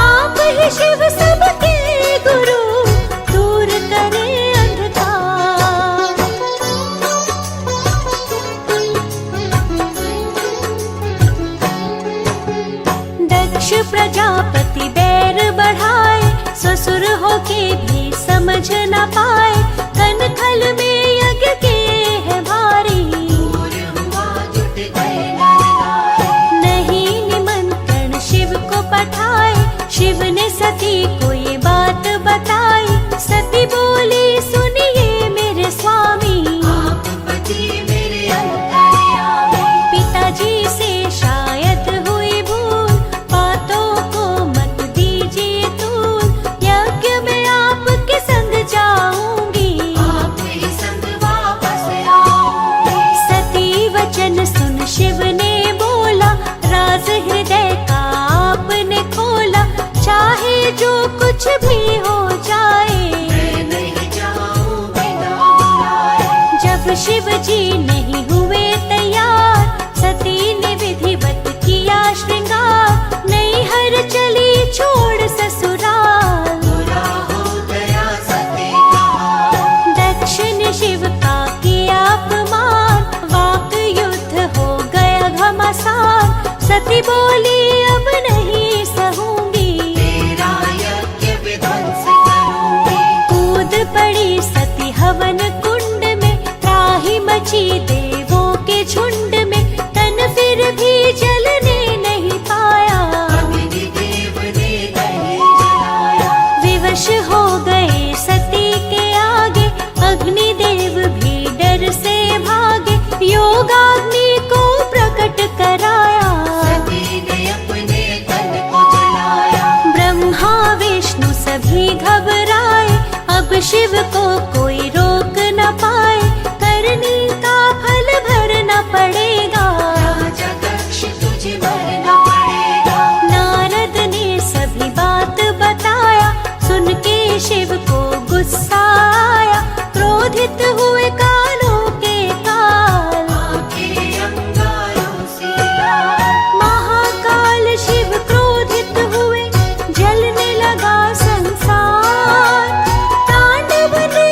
आप ही शिव सबके गुरु दूर करे अंधकार दक्ष प्रजापति बैर बढ़ाए ससुर होके भी समझ न पाए कनखल में यज्ञ के है भारी दूर हुआ जुट गए नर नारी नहीं निमंत्रण शिव को पठाए शिव ने सती को ये बात बताई सती बोली सुनिए मेरे स्वामी आप पति मेरे अंतर्यामी पिताजी से शायद हुई भूल बातों को मत दीजिए तूल यज्ञ में आपके संग जाऊंगी आप ही संग वापस आऊंगी सती वचन सुन शिव ने बोला राज हृदय का आपने खोला चाहे जो कुछ भी हो जाए मैं नहीं जाऊं बिना बुलाए जब शिव जी नहीं हुए तैयार सती ने विधिवत किया श्रृंगार नैहर चली छोड़ ससुराल बुरा हो गया सती का हाल दक्ष ने शिव का किया अपमान वाक युद्ध हो गया घमासान सती बोली अब नहीं सहूंगी तेरा यज्ञ विध्वंस करूंगी कूद पड़ी सती हवन कुंड में त्राही मची देवों के झुंड में तन फिर भी जलने नहीं पाया अग्नि देव ने दहेज जलाया विवश हो गए सती के आगे अग्निदेव भी डर से भागे योगाग्नि को प्रकट कराया सती ने अपने तन को जलाया ब्रह्मा विष्णु सभी घबराए अब शिव को कोई रोक न पाए करनी का फल भरना पड़ेगा राजा दक्ष तुझे मरना पड़ेगा नारद ने सभी बात बताया सुन के शिव को गुस्सा आया क्रोधित हुए कालों के काल आंखें अंगारों से लाल महाकाल शिव क्रोधित हुए जलने लगा संसार तांडव ने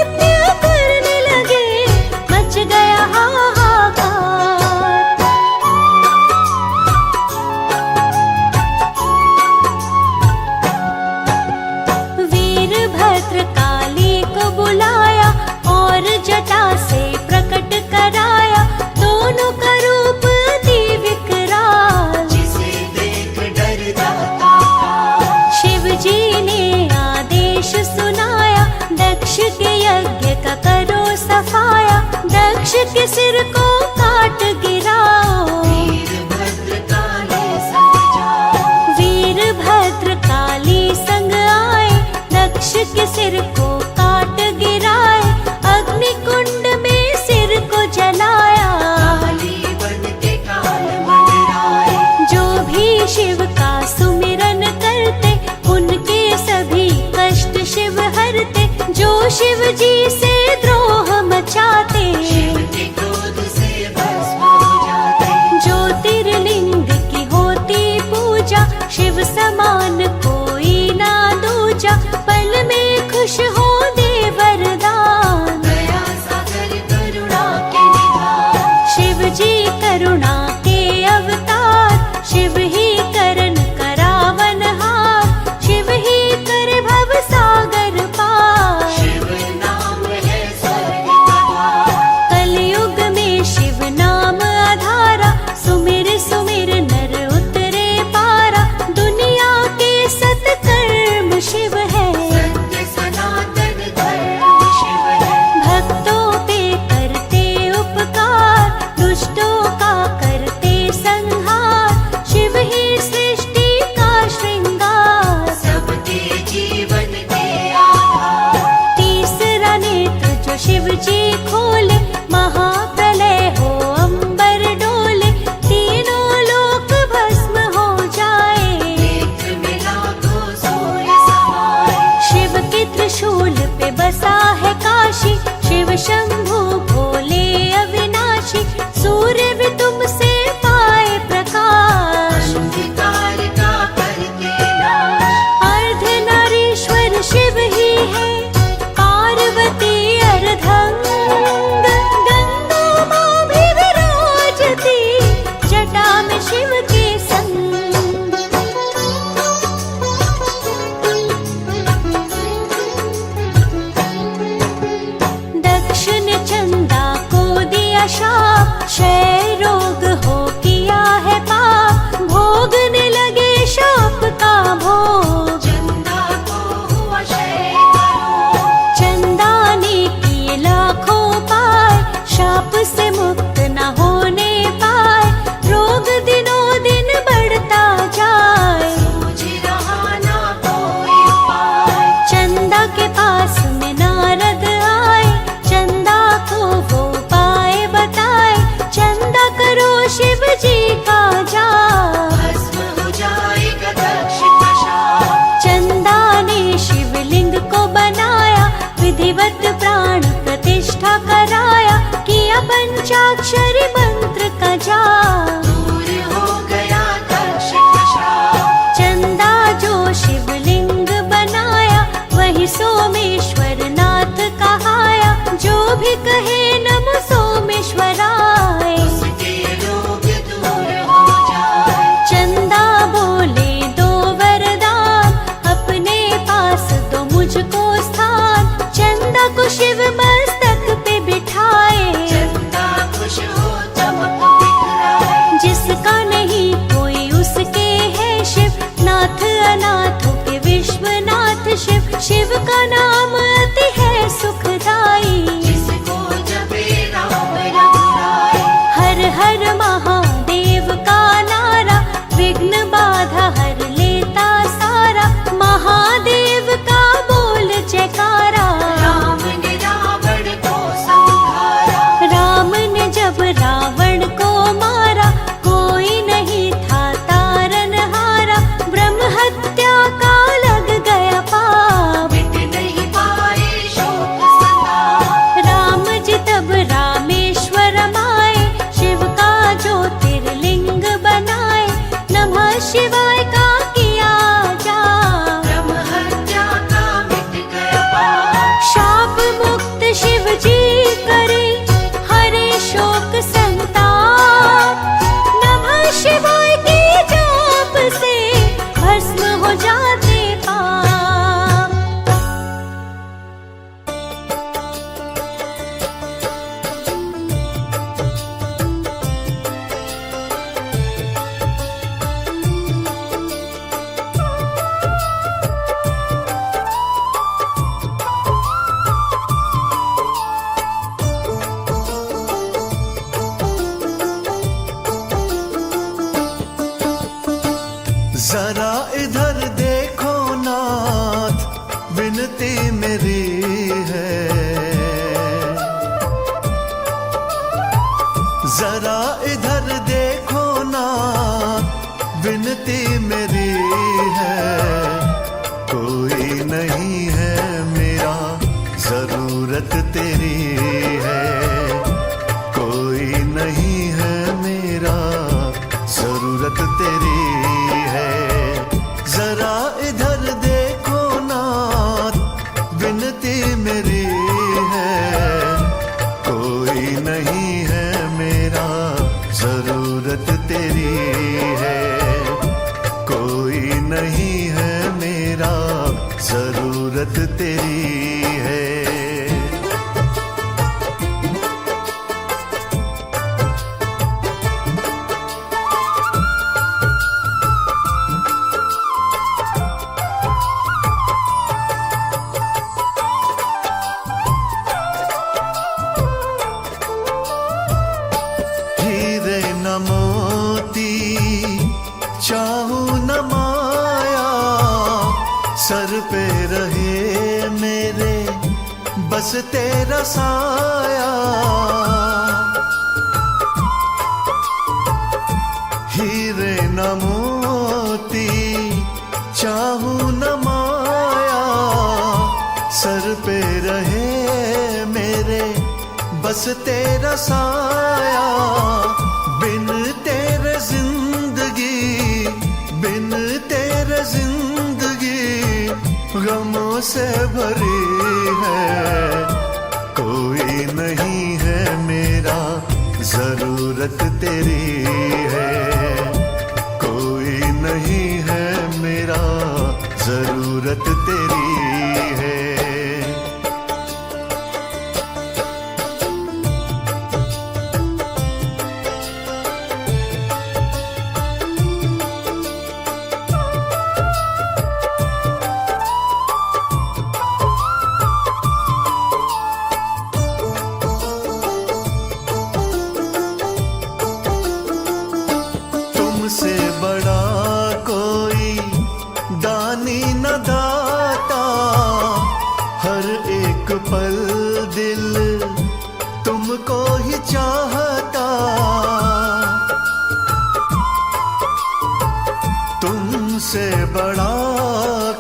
दक्ष के यज्ञ का करो सफाया, दक्ष के सिर को काट गिराओ। वीरभद्र काली संग आए, दक्ष के सिर को काट गिराए, अग्नि कुंड में सिर को जलाया। जो भी शिव का सुमिरन करते, उनके सभी कष्ट शिव हरते। जो शिव जी से द्रोह मचाते, ज्योतिर्लिंग की होती पूजा, शिव समान कोई ना दूजा। पल में खुश हो दे वरदान, शिव जी करुणा के अवतार। शिव ही करन करावन हार, शिव ही करे भव सागर पार। कलयुग में शिव नाम आधारा, सुमिर सुमिर नर उतरे पारा। दुनिया के सत्कर्म शिव है, भक्तों पे करते उपकार, दुष्टों का करते संहार। शिव ही सृष्टि का श्रृंगार, सबके जीवन के आधार। तीसरा नेत्र जो शिव जी खोले, महाप्रलय हो अंबर डोले। तीनों लोक भस्म हो जाए, शिव के त्रिशूल पे बसा है काशी। शिव शंभु भोले अविनाशी, सूर्य भी तुमसे पाए प्रकाश। अर्धनारीश्वर शिव ही है, पार्वती अर्धंग। गंगा माँ भी विराजती, जटा में शिव के संग। दक्ष ने चंदा को दिया शाप, क्षय रोग हो किया है पाप। भोगने लगे शाप का भोग, चंदा ने किए लाखों पाए, शाप से मुक्त न होने पाए। रोग दिनों दिन बढ़ता जाए, चंदा के पास में नारद आए। चंदा को वो पाए बताए, चंदा करो शिव जी का जाप। चंदा ने शिवलिंग को बनाया, विधिवत प्राण प्रतिष्ठा कराया। किया पंचाक्षरी मंत्र का जाप, चंदा जो शिवलिंग बनाया, वही सोमेश्वर नाथ कहाया। जो भी कहे नमो सोमेश्वराय, चंदा बोले दो वरदान, अपने पास दो मुझको स्थान। चंदा को शिव मस्तक पे बिठाए, जिसका नहीं कोई उसके है शिव। नाथ अनाथों के विश्वनाथ शिव, शिव का नाम अति है सुखदाई। हर हर महादेव का नारा, विघ्न बाधा हर लेता सारा। महादेव का बोल जयकारा, राम ने जब रावण को मारा, कोई नहीं था तारनहारा। ब्रह्म हत्या का लग गया पाप, विनती मेरी है। जरा इधर देखो ना, विनती मेरी है। कोई नहीं है मेरा, जरूरत तेरी है। कोई नहीं है मेरा, जरूरत तेरी है। जरा इधर देखो ना, विनती मेरी है। कोई नहीं है मेरा, जरूरत तेरी है। कोई नहीं है मेरा, जरूरत तेरी है। हीरे न मोती चाहूं न माया, सर पे रहे मेरे बस तेरा साया। हीरे न मोती चाहूं न माया, सर पे रहे मेरे बस तेरा साया। बिन तेरे जिंदगी, बिन तेरे जिंदगी गमों से भरी है। कोई नहीं है मेरा, जरूरत तेरी है। कोई नहीं है मेरा, जरूरत तेरी है। तुमसे बड़ा कोई दानी न दाता, हर एक पल दिल तुमको ही चाहता। तुमसे बड़ा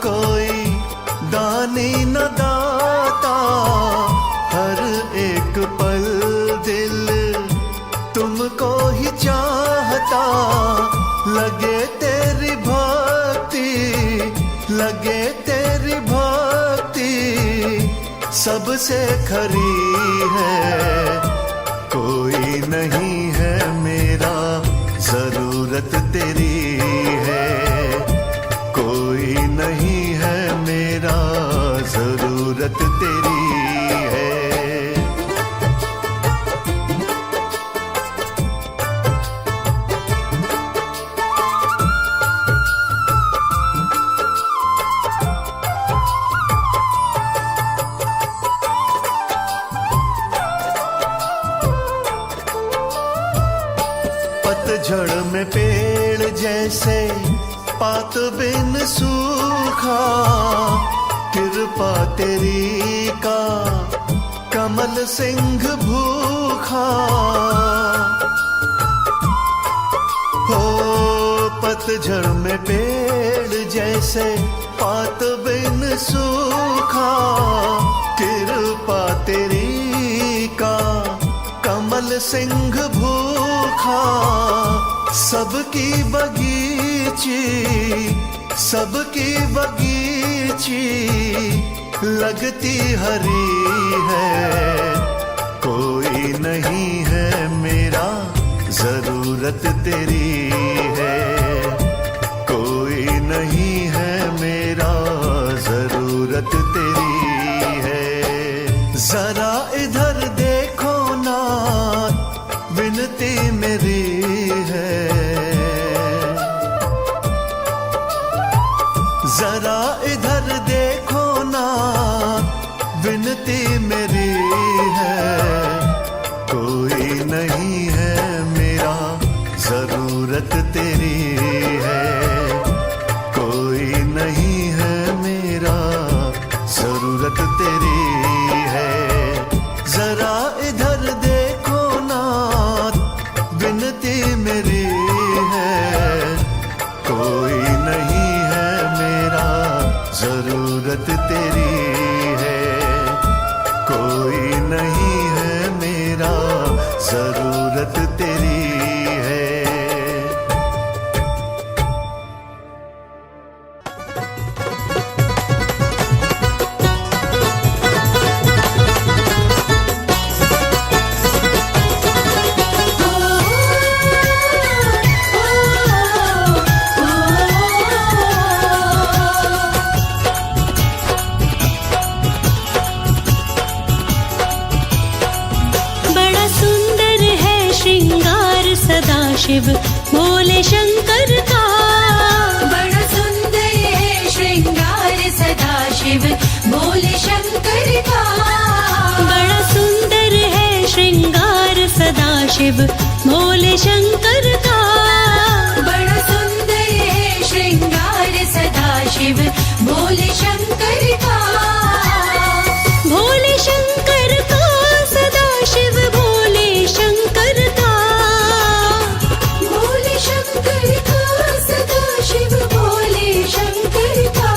कोई दानी न दाता, हर एक पल दिल तुमको ही चाहता। लगे तेरी भक्ति, लगे तेरी भक्ति सबसे खरी है। कोई नहीं है मेरा, जरूरत तेरी है। कोई नहीं है मेरा, जरूरत तेरी है। पतझड़ में पेड़ जैसे पात बिन सूखा, कृपा तेरी का कमल सिंह भूखा। हो पतझड़ में पेड़ जैसे पात बिन सूखा, कृपा तेरी का कमल सिंह भूखा। सबकी बगीची, सबकी बगीची लगती हरी है। कोई नहीं है मेरा, जरूरत तेरी है। कोई नहीं है मेरा, जरूरत तेरी है। जरा इधर देखो ना, विनती मेरी है। जरा इधर देखो ना, विनती मेरी है। कोई नहीं है मेरा, जरूरत तेरी है। कोई नहीं है मेरा, जरूरत जरूरत तेरी है, कोई नहीं है मेरा, जरूरत तेरी है। बड़ा सुंदर है श्रृंगार सदाशिव भोले शंकर का। बड़ा सुंदर है श्रृंगार सदाशिव भोले शंकर का। बड़ा सुंदर है श्रृंगार सदाशिव भोले शंकर का। बड़ा सुंदर है श्रृंगार सदाशिव भोले शंकर का। भोले शंकर का सदाशिव भोले शंकर का। भोले शंकर का सदाशिव भोले शंकर का।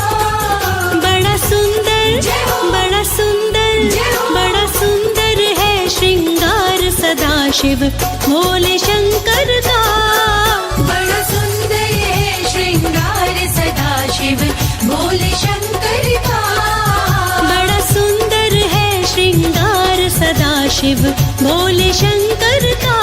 बड़ा सुंदर जय हो। बड़ा सुंदर जय हो। बड़ा सुंदर है श्रृंगार सदाशिव भोले शंकर का। बड़ा सुंदर है श्रृंगार सदाशिव भोले शंकर का। बड़ा सुंदर है श्रृंगार सदाशिव भोले शंकर का।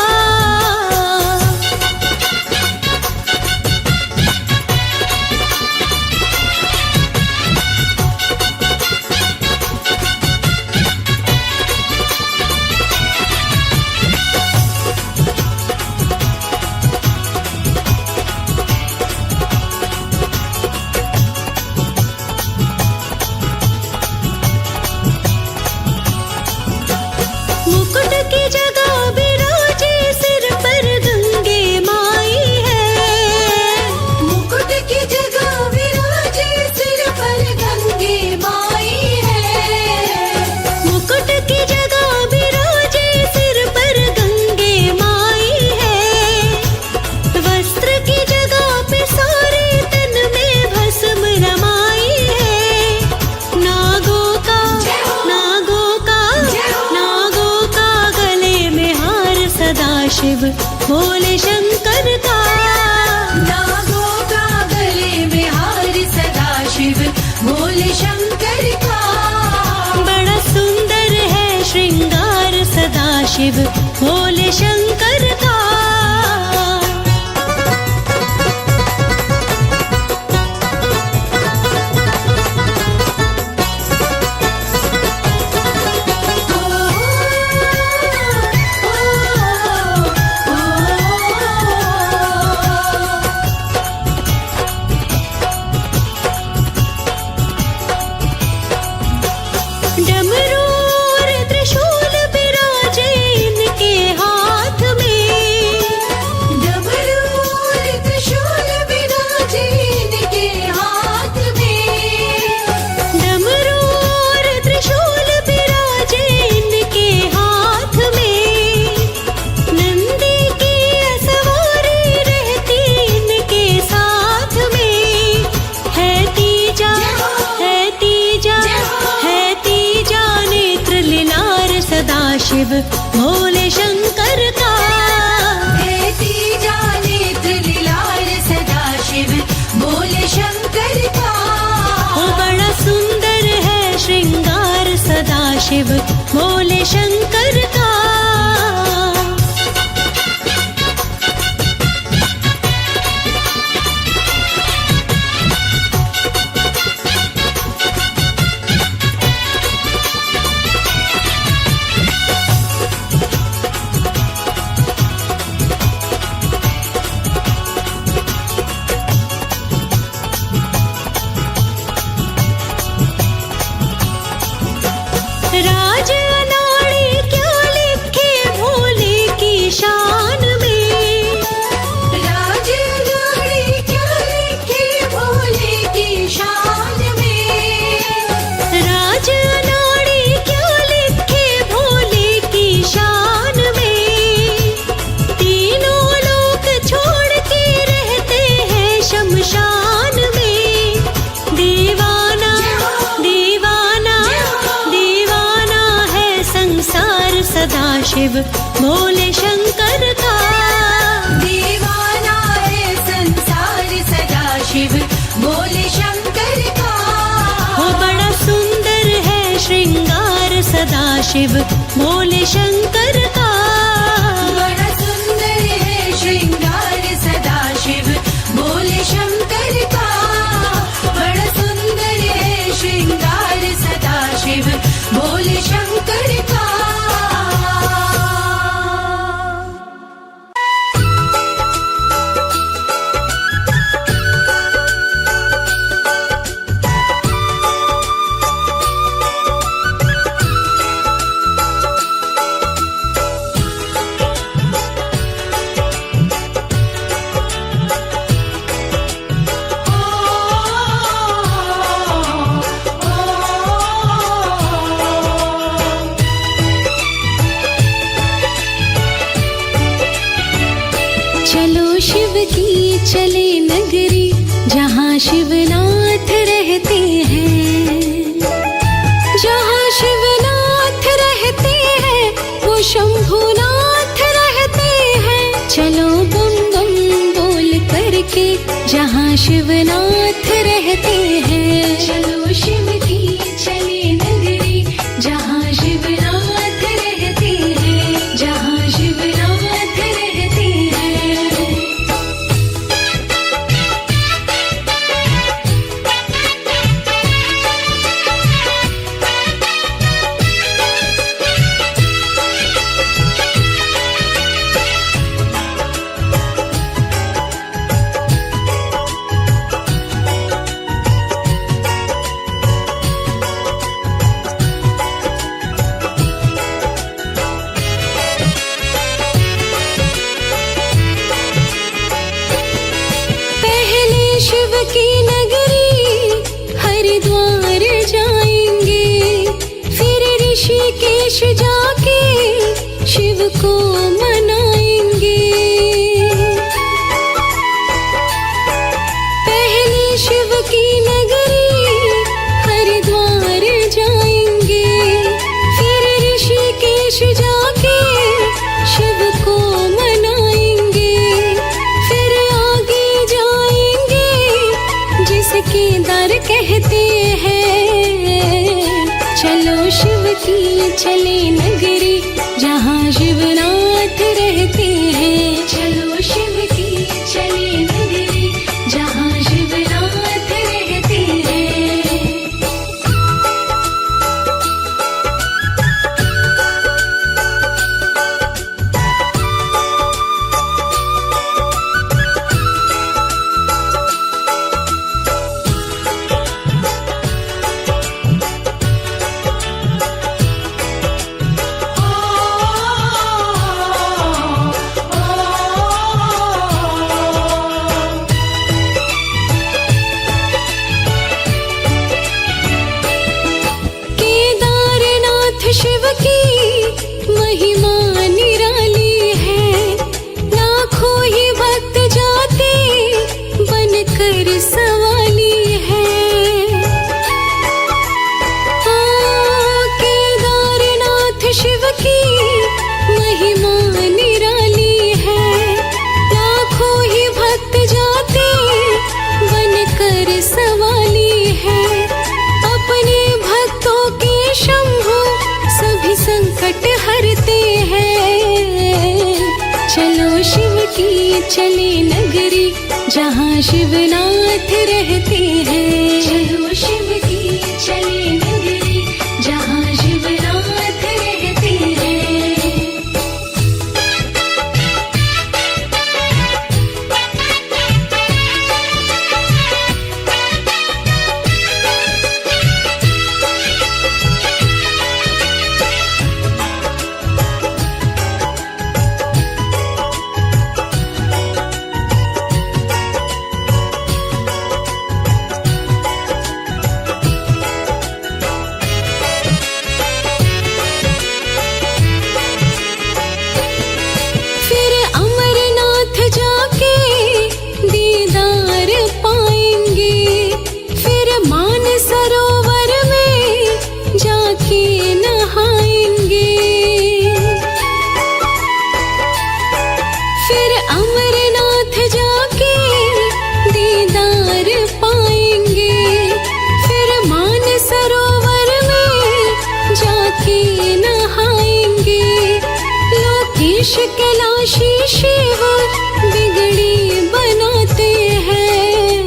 मुकुट की जगह विराजे सिर पर गंगे माई है। मुकुट की जगह विराजे सिर पर गंगे माई है। मुकुट की जगह विराजे सिर पर गंगे माई है। वस्त्र की जगह पे सारे तन में भस्म रमाई है। नागों का नागों का नागों का गले में हार सदाशिव भोले शंकर का। नागों का गले में हार सदाशिव भोले शंकर का। बड़ा सुंदर है श्रृंगार सदाशिव भोले शंकर का। डमरू और त्रिशूल विराजे इनके हाथ में। डमरू और त्रिशूल विराजे इनके हाथ में। डमरू और त्रिशूल विराजे इनके हाथ में। नंदी की असवारी रहती इनके साथ में। है तीजा है तीजा है तीजा नेत्र लीलार सदाशिव भोले शंकर का। है तीजा नेत्र लीलार सदाशिव भोले शंकर का। ओ बड़ा सुंदर है श्रृंगार सदाशिव भोले शंकर का। राज भोले शंकर का। दीवाना है संसार सदा शिव भोले शंकर का। हो बड़ा सुंदर है श्रृंगार सदा शिव भोले शंकर का। बड़ा सुंदर है श्रृंगार सदा शिव भोले शंकर का। बड़ा सुंदर है श्रृंगार सदा शिव भोले शंकर का। चलो शिव की चले नगरी जहाँ शिवनाथ रहते हैं। जहाँ शिवनाथ रहते हैं वो शंभुनाथ रहते हैं। चलो बम बम बोल करके जहाँ शिवनाथ रहते हैं। चलो शिव की चले नगरी जहाँ शिवनाथ रहते हैं। जहाँ शिवनाथ रहते हैं। पहले शिव की नगरी हरिद्वार जाएंगे। फिर ऋषिकेश जाके शिव को मनाएंगे। पहले शिव की नगरी हरिद्वार जाएंगे। फिर ऋषिकेश जाके शिव को मनाएंगे। फिर आगे जाएंगे जिसके दर कहते हैं। चलो शिव की चले नगरी जहाँ शिवनाथ रहते हैं। चलो शिव की चले नगरी जहाँ शिवनाथ रहते हैं। केदारनाथ शिव की महिमा निराली है। लाखों ही भक्त जाते बनकर सवाली है। केदारनाथ शिव की महिमा निराली है। लाखों ही भक्त जाते बनकर सवाली है। अपने भक्तों के शंभु सभी संकट हरते हैं। चलो शिव की चले नगरी जहाँ शिवनाथ रहते हैं। चलो शिव की चले नगरी जहाँ शिवनाथ रहते हैं। कैलाशी शिव बिगड़ी बनाते हैं।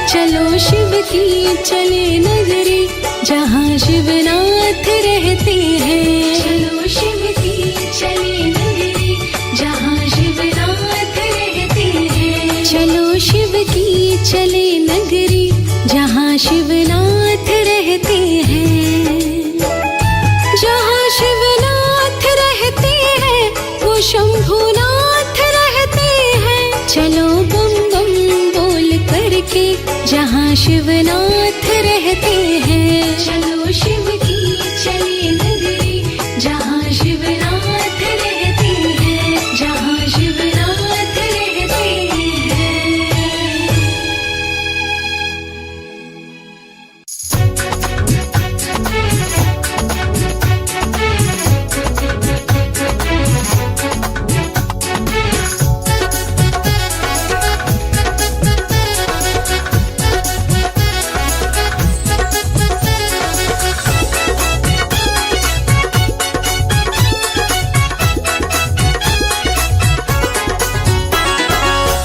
चलो शिव की चले नगरी जहाँ शिवनाथ रहते हैं। चलो शिव की चले नगरी जहाँ शिवनाथ रहते हैं। चलो शिव की चले नगरी जहाँ शिवनाथ रहते हैं। जहाँ शिवनाथ रहते हैं वो शंभुनाथ रहते हैं। चलो बम बम बोल करके जहाँ शिवनाथ रहते हैं। चलो शिव की चले नगरी जहाँ शिवनाथ रहते हैं। जहाँ शिवनाथ रहते हैं।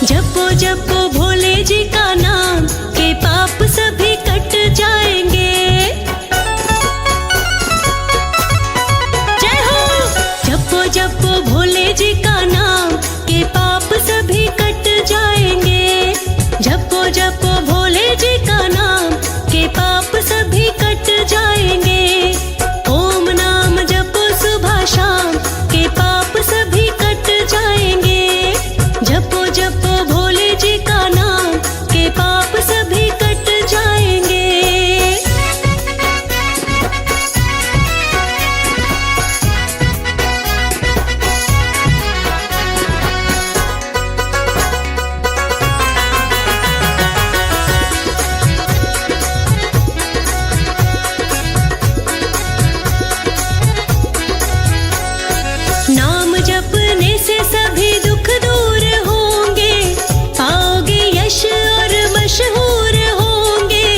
जपो जपो भोले जी का नाम के पाप सभी कट जाएंगे। जय हो। जपो जपो भोले जी का नाम के पाप सभी कट जाएंगे। जपो जपो भोले जी का नाम के पाप सभी कट जाएंगे। ओम नाम जपो सुबह शाम के पाप सभी कट जाएंगे। जपो जपो भोले जी का नाम के पाप सभी कट जाएंगे। नाम जपने से सभी दुख दूर होंगे। पाओगे यश और मशहूर होंगे।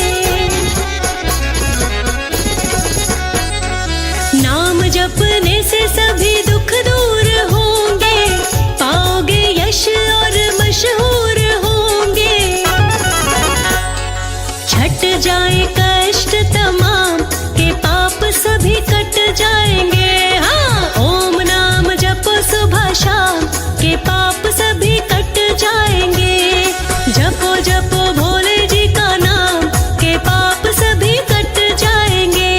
नाम जपने से सभी दुख दूर होंगे। पाओगे यश और मशहूर होंगे। छट जाए कष्ट तमाम के पाप सभी कट जाएंगे। हाँ, ओम नाम जपो सुबह शाम के पाप सभी कट जाएंगे। जपो जपो भोले जी का नाम के पाप सभी कट जाएंगे।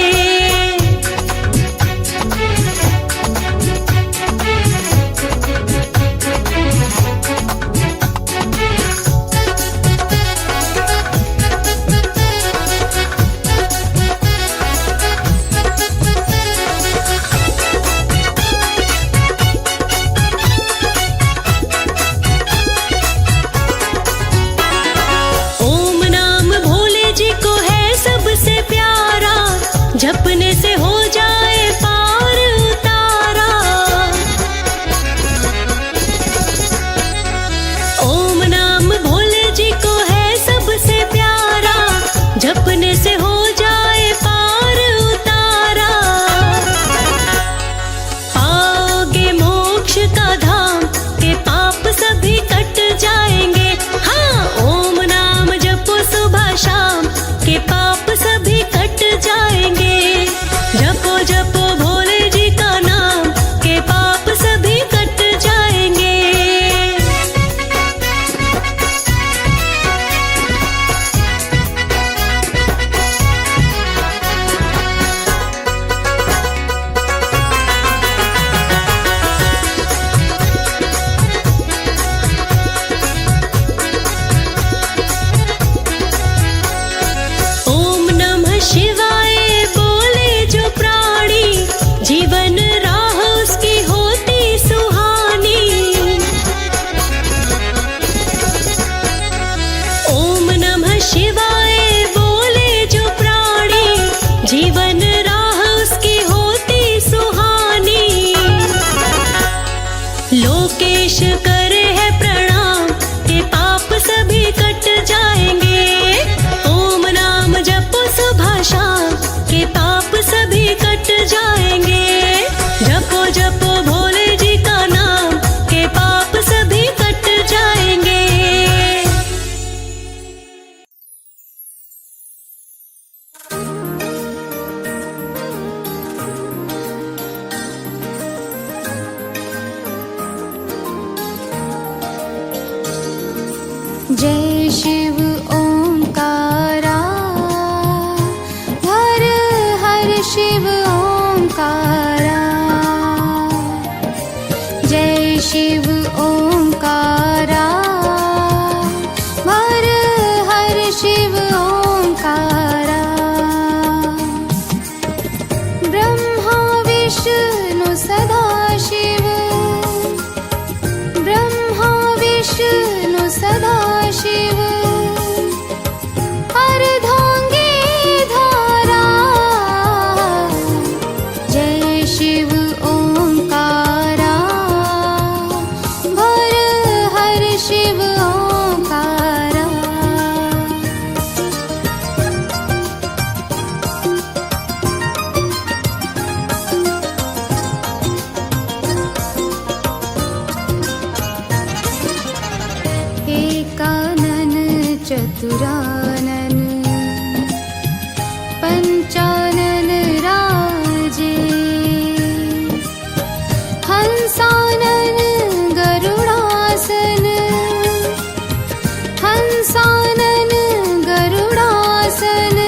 ओम नाम भोले जी को है सबसे प्यारा। जपने से हो जाए पार उतारा। ओम नाम भोले जी को है सबसे प्यारा। जपने से हो जाए पार उतारा। पाओगे मोक्ष का धाम के पाप सभी कट जाएंगे। हाँ, ओम नाम जपो सुबह शाम के पाप। जपो जपो भोले जी का नाम के पाप सभी कट जाएंगे। ओम नमः शिवाय बोले जो प्राणी जीवन राह उसकी होती सुहानी। ओम नमः शिवाय बोले जो प्राणी जीवन राह उसकी होती सुहानी। लोकेश करे है प्रणाम के पाप सभी कट जाएंगे। ओम नाम जपो सुबह शाम के पाप सभी कट जाएंगे। जपो जपो भोले जी का पंचानन राजे हंसानन गरुडासन हंसानन गरुडासन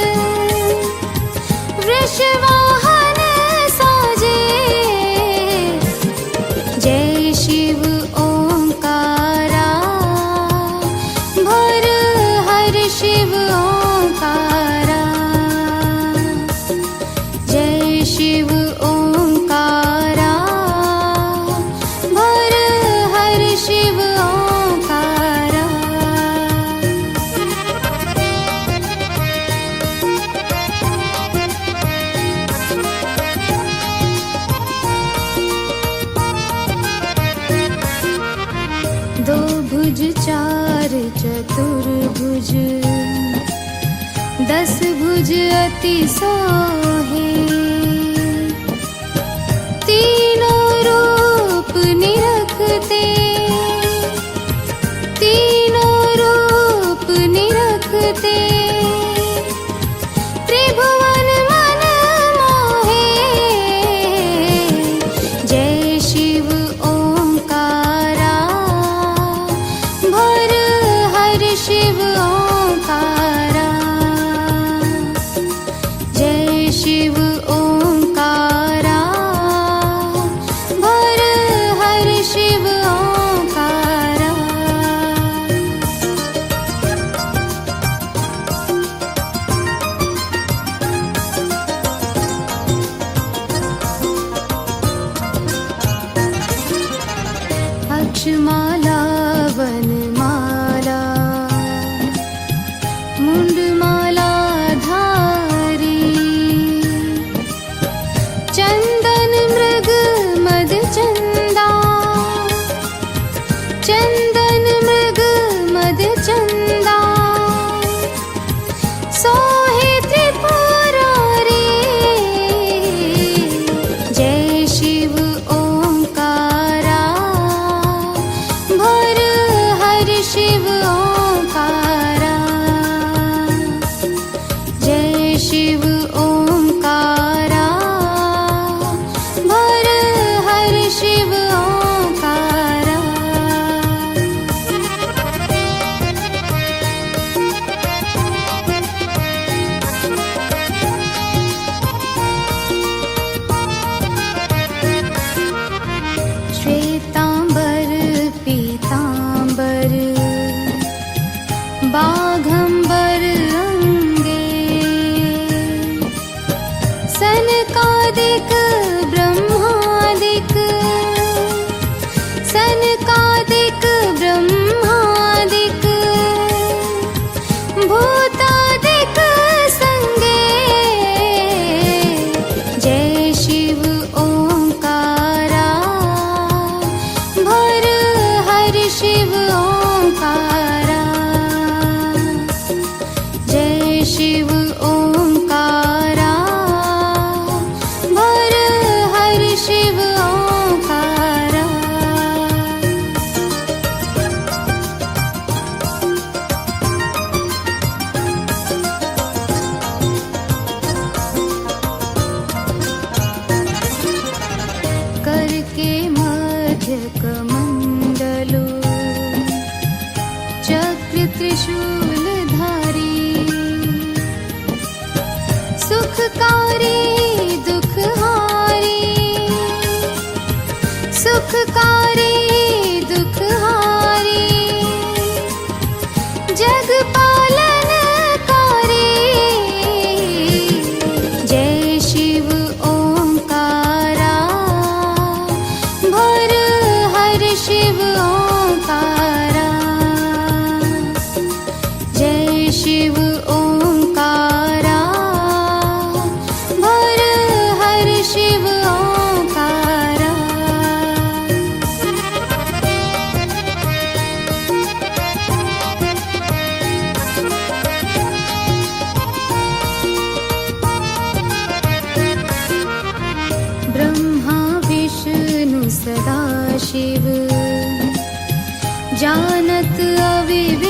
वृषवाहन साजे जय शिव ओंकारा भर हर शिव ओंकारा जय शिव ओंकारा भर हर शिव ओंकारा दो भुज चार चतुर्भुज 10 भुज अति सोहे तीनों रूप निरखते तीनों रूप निरखते त्रिभुवन मन मोहे जय शिव ओंकारा भर हर शिव ओंकारा जय शिव ओंकारा भर हर शिव ओंकारा अक्षमाला वनमाला मुंडमाला धारी चंदन मृग मद चंदा चंदन मृग मद चंदा सोहे त्रिपुरारी जय शिव ओंकारा भर हर शिव ओंकारा जय शिव ओंकारा भर हर शिव ओंकारा श्वेतांबर पीतांबर बाघंबर अंगे सनकादिक ब्रह्मादिक सनकादिक ब्रह्मादिक भूतादिक संगे जय शिव ओंकारा भर हर शिव ओंकारा जय शिव ओंकारा भर हर शिव ओंकारा करके मध्य कमंडलो चक्र त्रिशूल धारी सुखकारी दुखहारी सुखकारी दुखहारी जग पालनकारी जय शिव ओंकारा भर हर शिव ओंकारा जय शिव ओंकारा भर हर शिव ओंकारा ब्रह्मा विष्णु सदा शिव जानत अविवेक